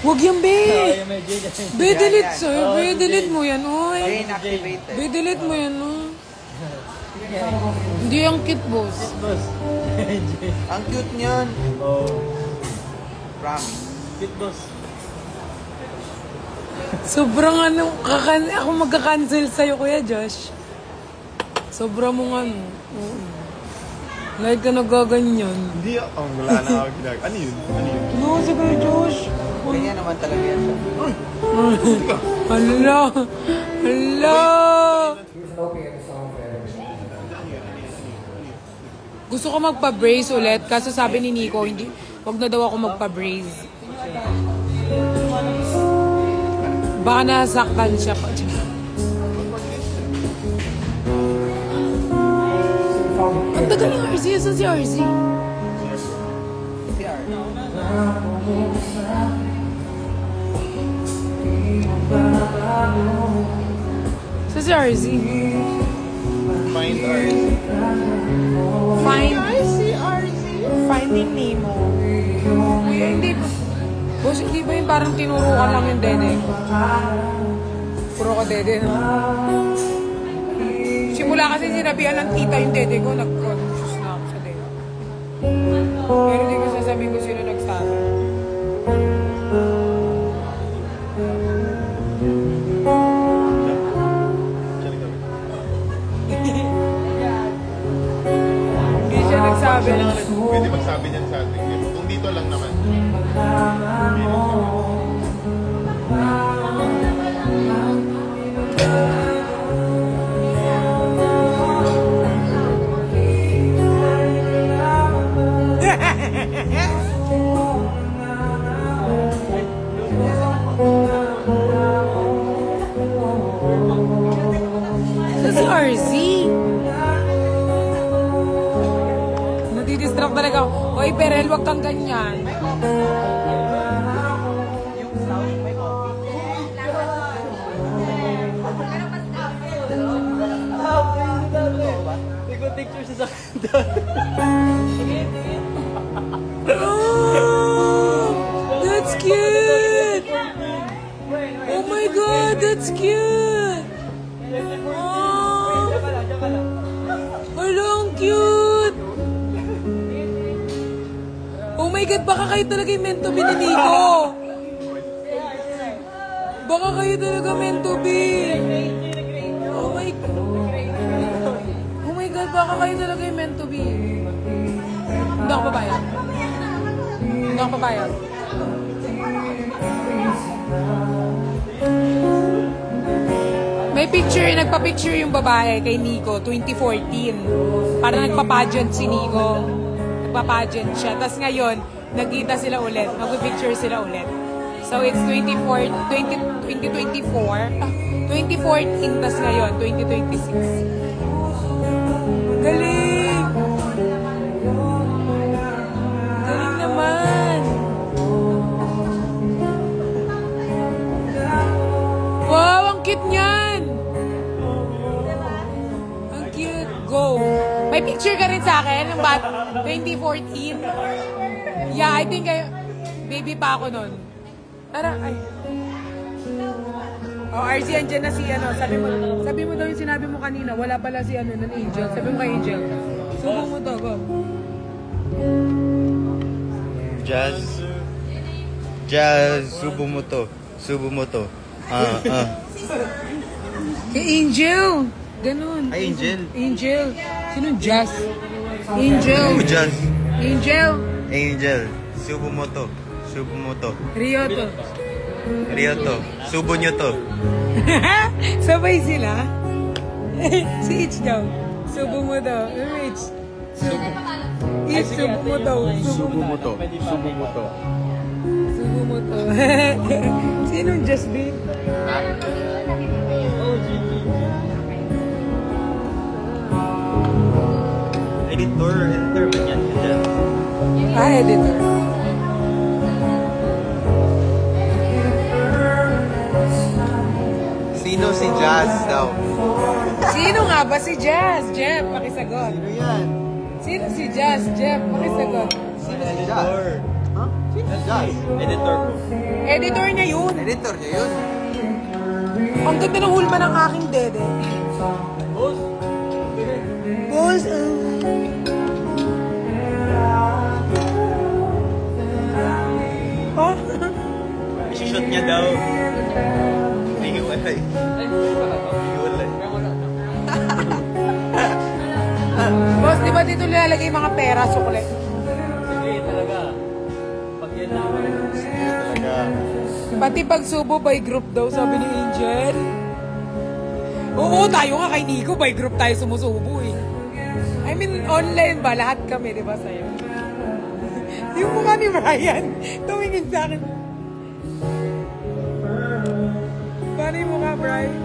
Huwag yan, be! yung may game. Be, delete, sir. Be, delete mo yan, oy. Brain activated. Be, delete mo yan, oy. Hindi yung cute, boss. Boss. Ang cute niyan. Oh. Promise. Cute boss. Sobrang ano, ako magka-cancel sa'yo, Kuya Josh. Sobrang mong ano. Oo. Like ka nagaganyan. Hindi, wala na ako ginagawa. Ano yun? Ano yun? No, si Kuya Josh. Ganyan naman talaga yan siya. Hala! Hala! Here's an opening song there. Gusto ko magpa-brace ulit, kaso sabi ni Nico, hindi, wag na daw ako magpa-brace. Baka nasaktan siya pa. Ang tagal ni RZ. Saan si RZ? Saan si RZ? Find ours. Finding Nemo. Kuya, hindi ba? Boss, hindi ba yung parang tinuro ka lang yung dede ko? Puro ka dede, no? Simula kasi sinabihan ng tita yung dede ko, nag-conscious na ako sa dede. Pero hindi ko sasabihin ko sino nagsabi. Hindi siya nagsabi. Pwede magsabi niyan sa atin. Kung dito lang naman. Si RZ. Nadidistract talaga ako. Oy, Perel, wag kang ganyan. Ikaw picture sa sakit. Oh, that's cute! Oh my God, that's cute! Oh, ang cute! Oh my God, baka kayo talaga yung meant to be ni Nico. Baka kayo talaga meant to be. Oh my God. Oh my God, baka kayo talaga yung meant to be. Hindi ako papayag. Hindi ako papayag. May picture, nagpa-picture yung babae kay Nico, 2014. Para nagpa-pageant si Nico. Nagpa-pageant siya. Tapos ngayon, nagkita sila ulit. Mag-picture sila ulit. So it's 2024. 2014, tapos ngayon, 2026. Galing! Galing naman! Wow, ang cute niyan! Ang cute. Go! May picture ka rin sa akin ng 2014. Yeah, I think baby pa ako nun. Tara, ay. Oh, RZ, andyan na si ano. Sabi mo daw yung sinabi mo kanina, wala pala si ano, ng Angel. Sabi mo kay Angel. Subo mo to, go. Jazz, subo mo to. Subo mo to. Kay Angel! Ganun. Ay, Angel. Angel. Sino Jazz? Angel. Jazz. Angel. Angel, subo mo to. Subo mo to. Rio to. Real to. Subo nyo to. Sabay sila. Si Ich daw. Subo mo daw. Ich. Ich, subo mo daw. Subo mo to. Subo mo to. Subo mo to. Sinong Jasmine? Oh, Gigi. Editor man yan. Editor. Sino si Jazz daw? Sino nga ba si Jazz? Jeff, pakisagot. Sino yan? Sino si Jazz? Jeff, pakisagot. Sino si Jazz? Huh? Sino si Jazz? Editor ko. Editor niya yun. Editor niya yun. Ang ganda ng hulma ng aking dede. Boss. Boss, oh? Isishoot niya daw. Hihiwalay. Hihiwalay. Boss, di ba dito nilalagay mga pera, sukle? Sige, talaga. Pag yan lang. Talaga. Pati pagsubo by group daw, sabi ni Angel. Oo, tayo nga kay Nico, by group tayo sumusubo eh. I mean, online ba? Lahat kami, di ba sa'yo? Yung mukha ni Brian, tumingin sa akin. Paano yung mukha, Brian?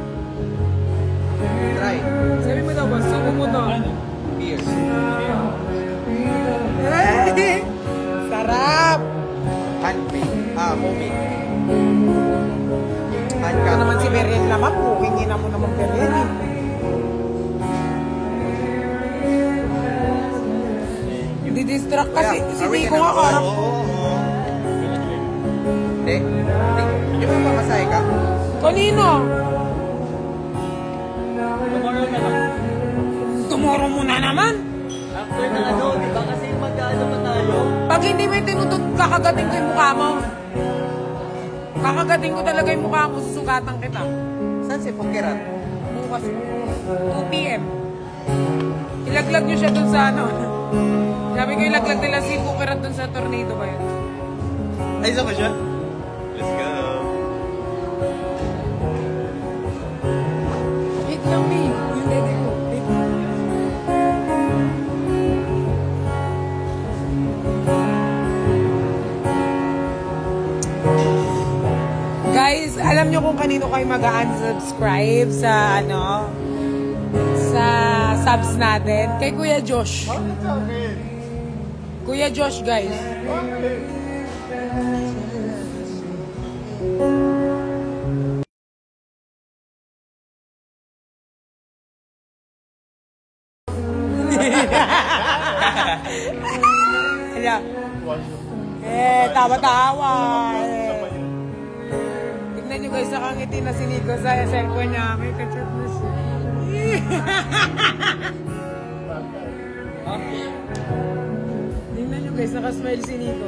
Try. Sabi mo daw ba, subo mo to. Beer. Eh, sarap! Handmade. Homemade. Ito Handcraft. naman si Beriel naman, pukingi na mo naman Beriel eh. Didistract kasi, si Nico nga parang, Hindi. Hindi mo mamasahe ka? kanino? Tomorrow na lang. Tomorrow muna naman. After na ano, di ba kasi mag-ano pa tayo? Pag hindi may tinutut, kakagating ko yung mukha mo. Kakagating ko talaga yung mukha mo, susukatan kita. Saan si Pukirat? Bukas 2 p.m. Ilaglag nyo siya dun sa ano. Sabi ko ilaglag nila si Pukirat dun sa tornado ba yun? Ay, isa ko siya. Let's go. Wait lang me, yung dede ko. Wait lang. Guys, alam nyo kung kanino kayo mag-unsubscribe sa ano, sa subs natin? Kay Kuya Josh. Kuya Josh, guys. Hala. Tawa-tawa. Tignan nyo guys, nakangiti na si Nico sa cellphone niya. May kachat na siya. Tignan nyo guys, nakasmile si Nico.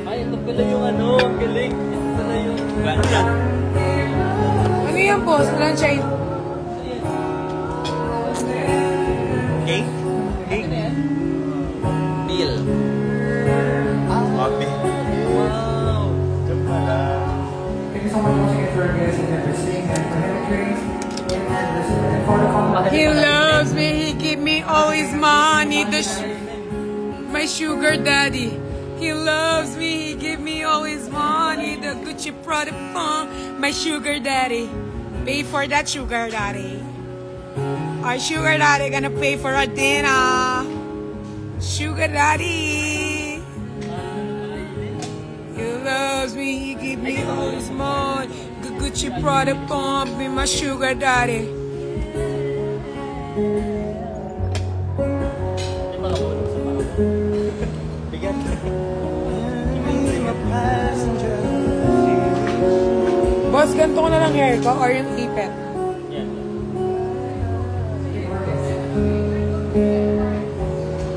Ay, ito pala yung ano, ang galing. Ito pala yung... Ano yan, boss? Sunshine. Cake? Cake? Bill. Coffee. Wow. Thank you so much once again for guessing and for seeing and for having drinks. And for the compliment. He loves me, he give me all his money. My sugar daddy. He loves me, he give me all his money. The Gucci Prada phone. My sugar daddy. Pay for that sugar daddy. Our sugar daddy gonna pay for our dinner. Sugar daddy. He loves me, he give me all his money. The Gucci Prada phone. Be my sugar daddy. Bigyan. Boss, ganito ko na lang hair ko or yung tipet? Yan.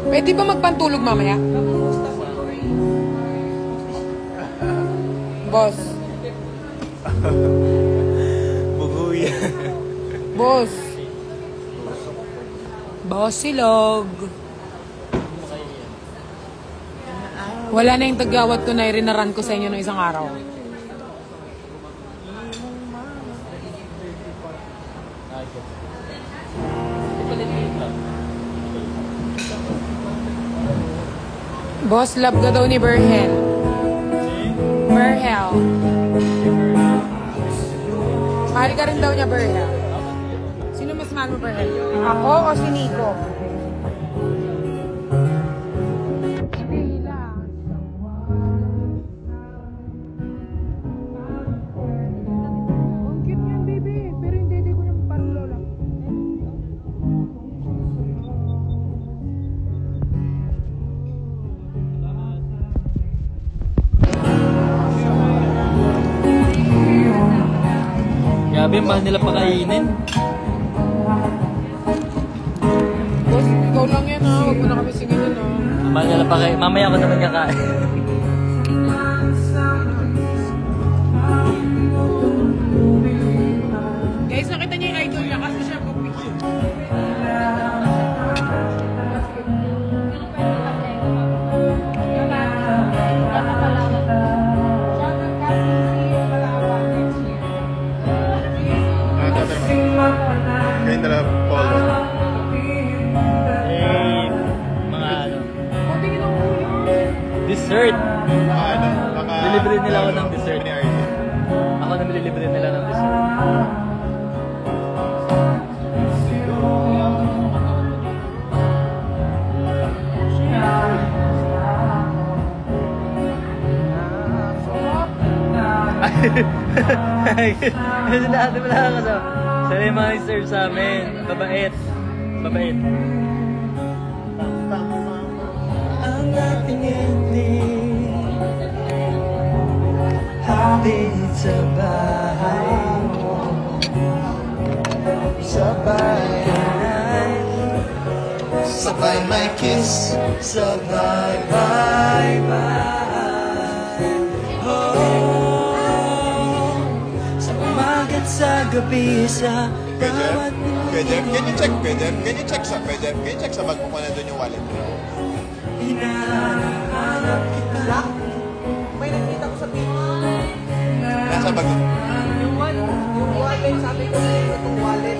Pwede ba magpantulog mamaya? Boss. Buguya. Boss. Boss silog. Wala na yung tagyawat ko na irinaran ko sa inyo ng isang araw. ito. Ito liit lang. Boss, love ka daw ni Berhel. Berhel. Mahal ka rin daw niya, Berhel. Sino mas mahal mo, Berhel? Ako o si Nico? Ang cute niyan, baby. Pero yung dede ko niya parang lola. Grabe, mahal nila pakainin. Boss, ikaw lang yan ha. Huwag mo na kami singilin ha. Mahal nila pakainin. Mamaya ako naman kakain. Guys, nakita niyo yung idol niya kasi siya pupicture. Kayong dala polo. Mga ano. Patingin ang ulo. Dessert. Ano? Baka... Delivery nila ako ng dessert. Ni RJ. Ako na nililibre nila ng dessert. Sinabi mo lang ako. Sila yung mga serve sa amin. Babait. Babait. Ang ating ending hatid sa bahay mo, sa bayan, sabay may kiss, sabay bye-bye. Oh, sa umagat sa gabi, sa bawat Kuya Jeff, can you check sa bag mo kung nandun yung wallet mo? hinahanap kita. May nakita ko sa picture. Nasa bag mo? Yung wallet, sabi ko na yung wallet.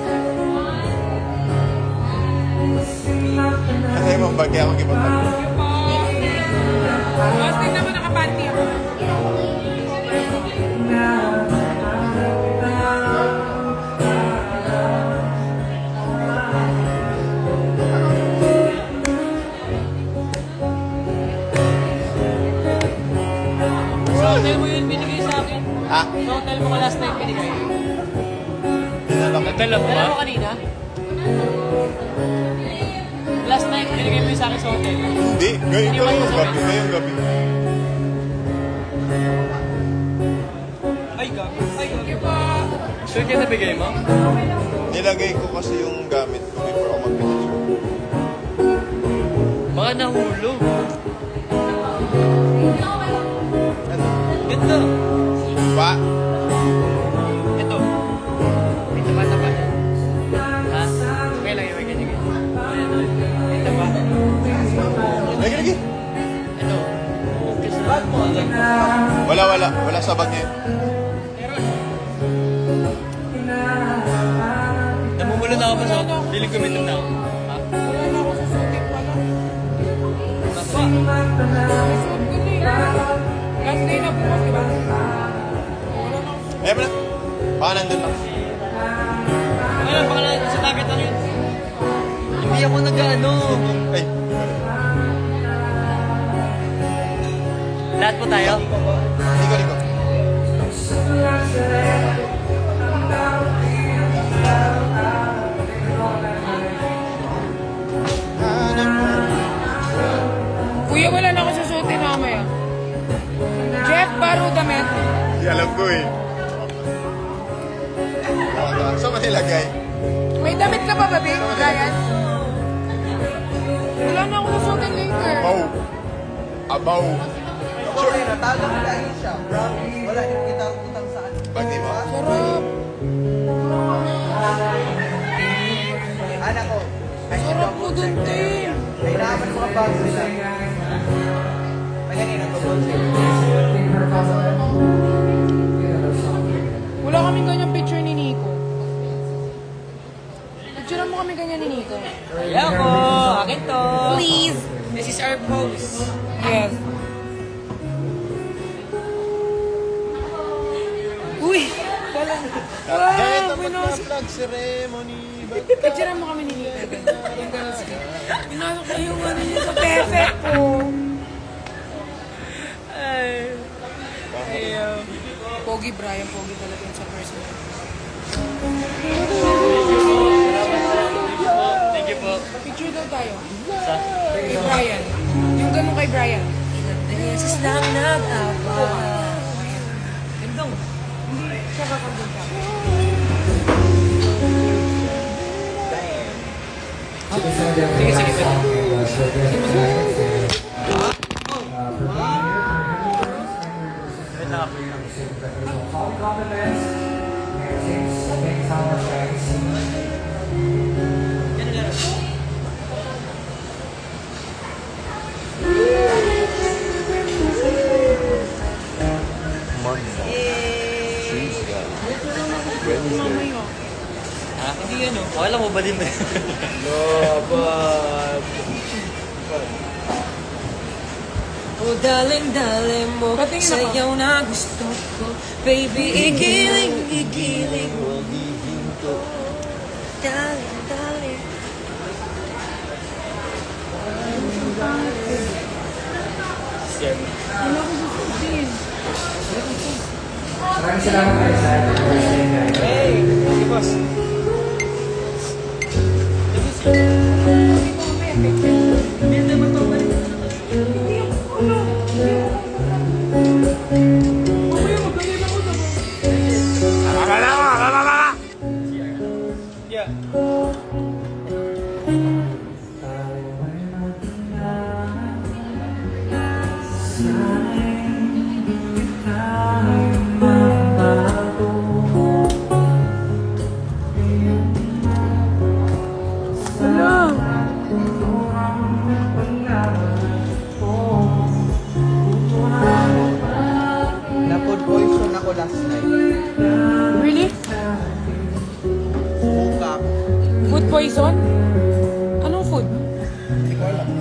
Kasi mong bag kaya akong kipag-bag. Boss, tingnan mo nakapanty ako. Sa hotel mo yun binigay sa akin. Ha? Sa hotel mo ka last night binigay. Dinala ko. Dala mo kanina? Last night binigay mo yun sa akin sa hotel. Hindi, ngayong gabi. Ay, gabi. Sure kayo nabigay mo? Nilagay ko kasi yung gamit ko before ako mag-picture. Baka nahulog. Ano? Ganda. Pa? Ito. Ito ba taba? Ha? Okay lang yung may ganyan. Ito ba? Lagi. Ito. Okay sa bag mo. Wala sa bag niya. Namumulo na ako pa sa feeling ko may na ako. Ha? Wala na ako susutin pala. Basta. Susuot ko na eh. Last day na bukas, di ba? Wala na ako susutin. Eh, baka nandun lang. Baka lang sa target lang yun. Hindi ako nag-ano. Ay, Lahat po tayo? Liko. Kuya, wala na ako susutin mamaya. Jeff, baro damit. Di alam ko eh. Saan man nilagay? May damit ka pa ba, babe? Ryan? Wala na ako susutin later. Abaw. Sure. Natalang tayo siya. Promise. Wala yung kitang sa ano. Bagay mo? Sarap. Anak ko. Sarap mo dun, Tim. Kailangan ng mga bags nila. May ganina to. Wala kaming ganyang picture ni Nico. Ayoko! Akin to! Please! This is our pose. Yes. Uy! Ganito Wow! Pinos! mag-vlog ceremony. Picture mo kami ni Nita. Pinasok na yung ano niya sa pepe ko. Ay. Ayaw. Pogi Brian, pogi talaga yun sa personal. Thank you po. Picture daw tayo. Sa? Kay Brian. Yung ganun kay Brian. Beses lang nag-awa. Gandong. Hindi siya kakagod ka. Sige, sige, sige. All compliments and thanks our friends. Ha? Hindi yan o. Akala mo ba din na? Laban. Oh, daling mo. Patingin ako. Sayaw na gusto ko. Baby, igiling mo. Hihinto. Daling. Maraming salamat guys sa birthday guys. Hey! Sige, boss. Yeah. Na-food poison ako last night. Really? Woke up. Food poison? Anong food? Hindi ko alam.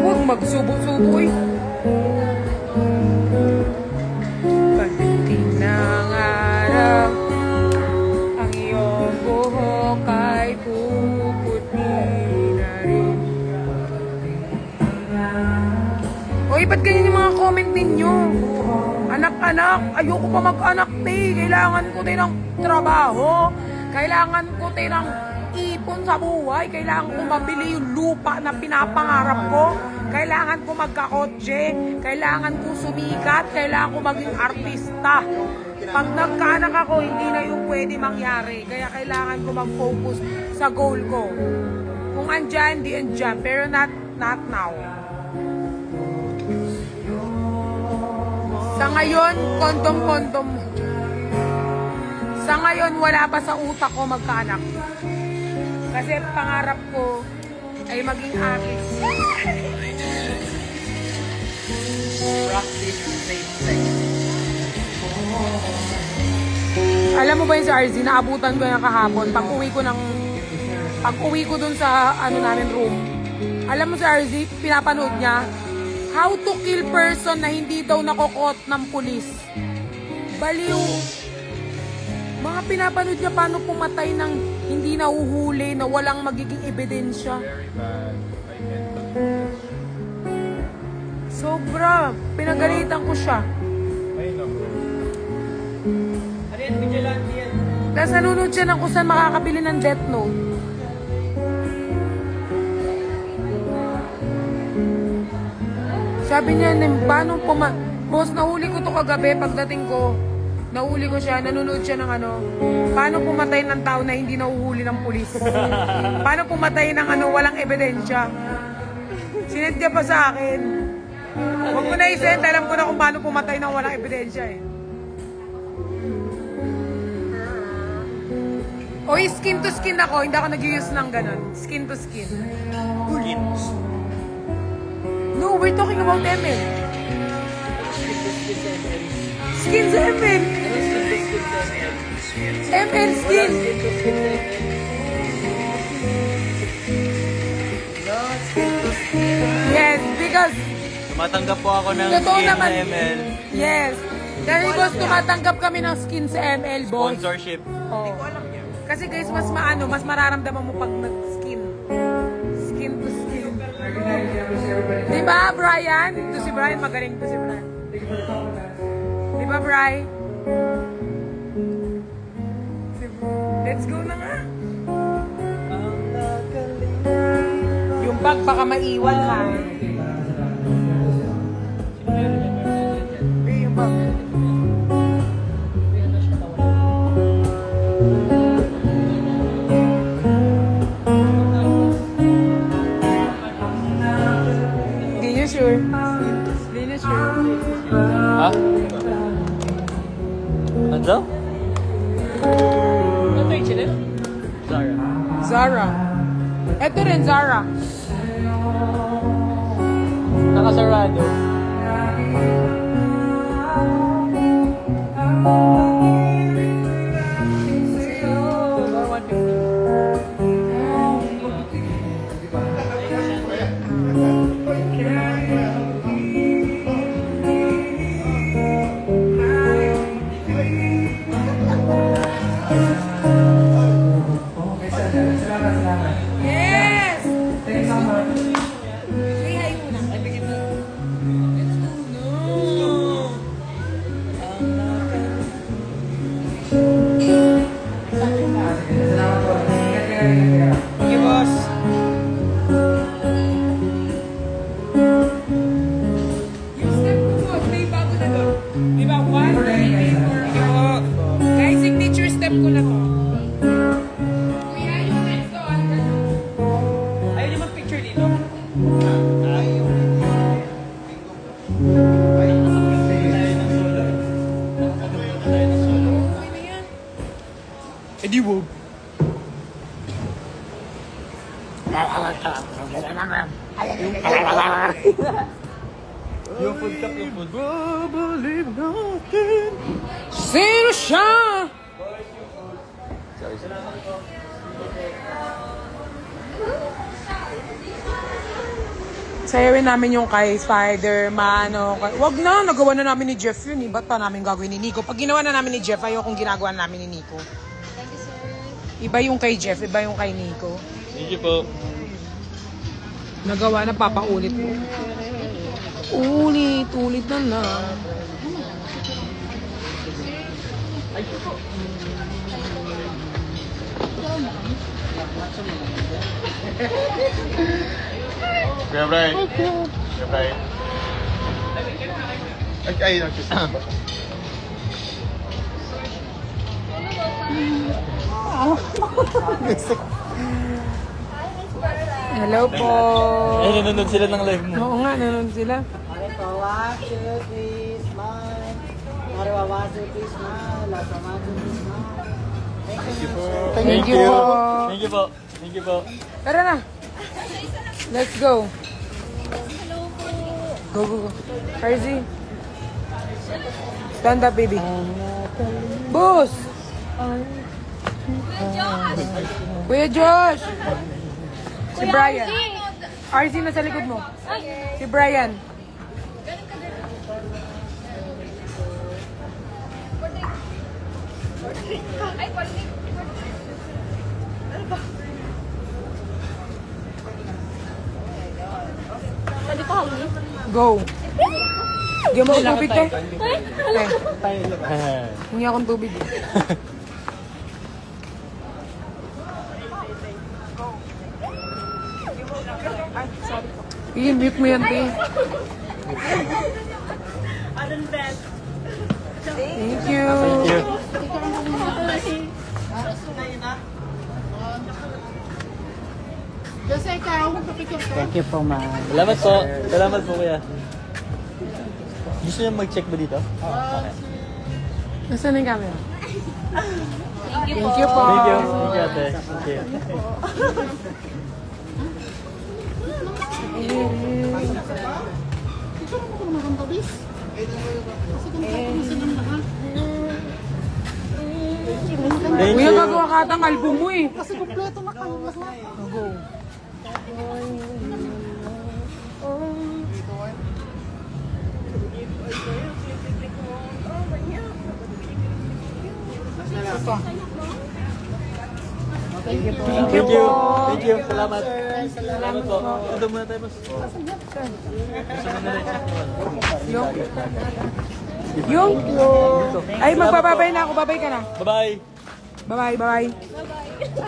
Huwag magsubo-subo eh. Pagdating ng araw, ang iyong buhok ay puputi na rin. Oy, ba't ganyan yung mga comment ninyo? Anak-anak, ayoko pa mag-anak kailangan ko din ng trabaho. Kailangan ko din ng ipon sa buhay. Kailangan ko mabili yung lupa na pinapangarap ko. Kailangan ko magkakotse. Kailangan ko sumikat. Kailangan ko maging artista. Pag nagkaanak ako, hindi na yung pwede mangyari. Kaya kailangan ko mag-focus sa goal ko. Kung andyan, di andyan. Pero not now. Sa ngayon, kondom-kondom mo. Sa ngayon, wala pa sa utak ko magkaanak. Kasi pangarap ko ay maging artist. Practice safe sex. Alam mo ba yun si RZ, naabutan ko yung kahapon. Pag-uwi ko dun sa namin room. Alam mo si RZ, pinapanood niya, how to kill person na hindi daw nakokot ng pulis. Baliw. Mga pinapanood niya paano pumatay ng hindi nahuhuli na walang magiging ebidensya. Sobra. Pinagalitan ko siya. Ano yan? Vigilante yan. Tapos nanonood siya ng kung saan makakabili ng Death Note. Sabi niya, paano boss, nahuli ko to kagabi pagdating ko. Nahuli ko siya, nanonood siya ng paano pumatay ng tao na hindi nahuhuli ng pulis. Paano pumatay ng walang ebidensya. Sinend niya pa sa akin. Huwag mo na i-send. Alam ko na kung paano pumatay ng walang ebidensya eh. O skin to skin ako. Hindi ako nag-use ng ganun. Skin to skin. No, we're talking about ML. Skin sa ML. ML skin. Yes, because Tumatanggap po ako ng totoo skin naman. na ML. Yes. Dahil boss, tumatanggap kami ng skin sa ML, boss. Sponsorship. Oh. Kasi guys, mas mas mararamdaman mo pag nag-skin. Skin to skin. Diba, Brian? Ito si Brian, magaling to si Brian. Diba, Brian? Let's go na nga. Yung bag baka maiwan ha. Yung bag. Hindi nyo sure. Hindi nyo sure. Ha? Ano? Ito yung chilin? Zara. Zara. Ito rin, Zara. Nakasarado. Yes! Say hi muna. Okay, boss. Yung step ko po, may bago na to. Di ba? 1, 2, 3, 4. Guys, signature step ko na to. Kuya, yung next to, Ayaw niyo mag-picture dito? Edi wog. Yung food cup, yung food. Believe nothing. Sino siya? Sayawin namin yung kay Spider-Man. Wag na, nagawa na namin ni Jeff yun. Ba't pa namin gagawin ni Nico? Pag ginawa na namin ni Jeff, ayaw kung ginagawa namin ni Nico. Iba yung kay Jeff, iba yung kay Nico. Thank you po. Nagawa na, papaulit mo. Ulit na lang. Kuya Brian. Kuya Brian. Ay, nagsisimba ba? Hello po. Ay, nanonood sila ng live mo. Oo nga, nanonood sila. Thank you po. Thank you po. Thank you po. Tara na. Let's go. Go, go, go. Farzi. Stand up, baby. Boss! Kuya Josh! Si Brian. RZ na sa likod mo. Si Brian. Go. Bigyan mo ng tubig to. Hingi akong tubig. I-mute mo yan, te. Thank you. Thank you. Jose, ikaw, magpapicture ka. Thank you po, ma'am. Salamat po. Salamat po, kuya. Gusto niyo mag-check ba dito? Nasaan na yung camera? Thank you po. Thank you po. Thank you. Thank you, ate. Thank you. Thank Kuya, you. gagawa ka atang album mo eh. Thank you. Thank you. Salamat. Salamat po. Ito muna tayo, boss. Yung? Ay, magbababay na ako. Babay ka na. Bye-bye. Bye-bye, bye-bye.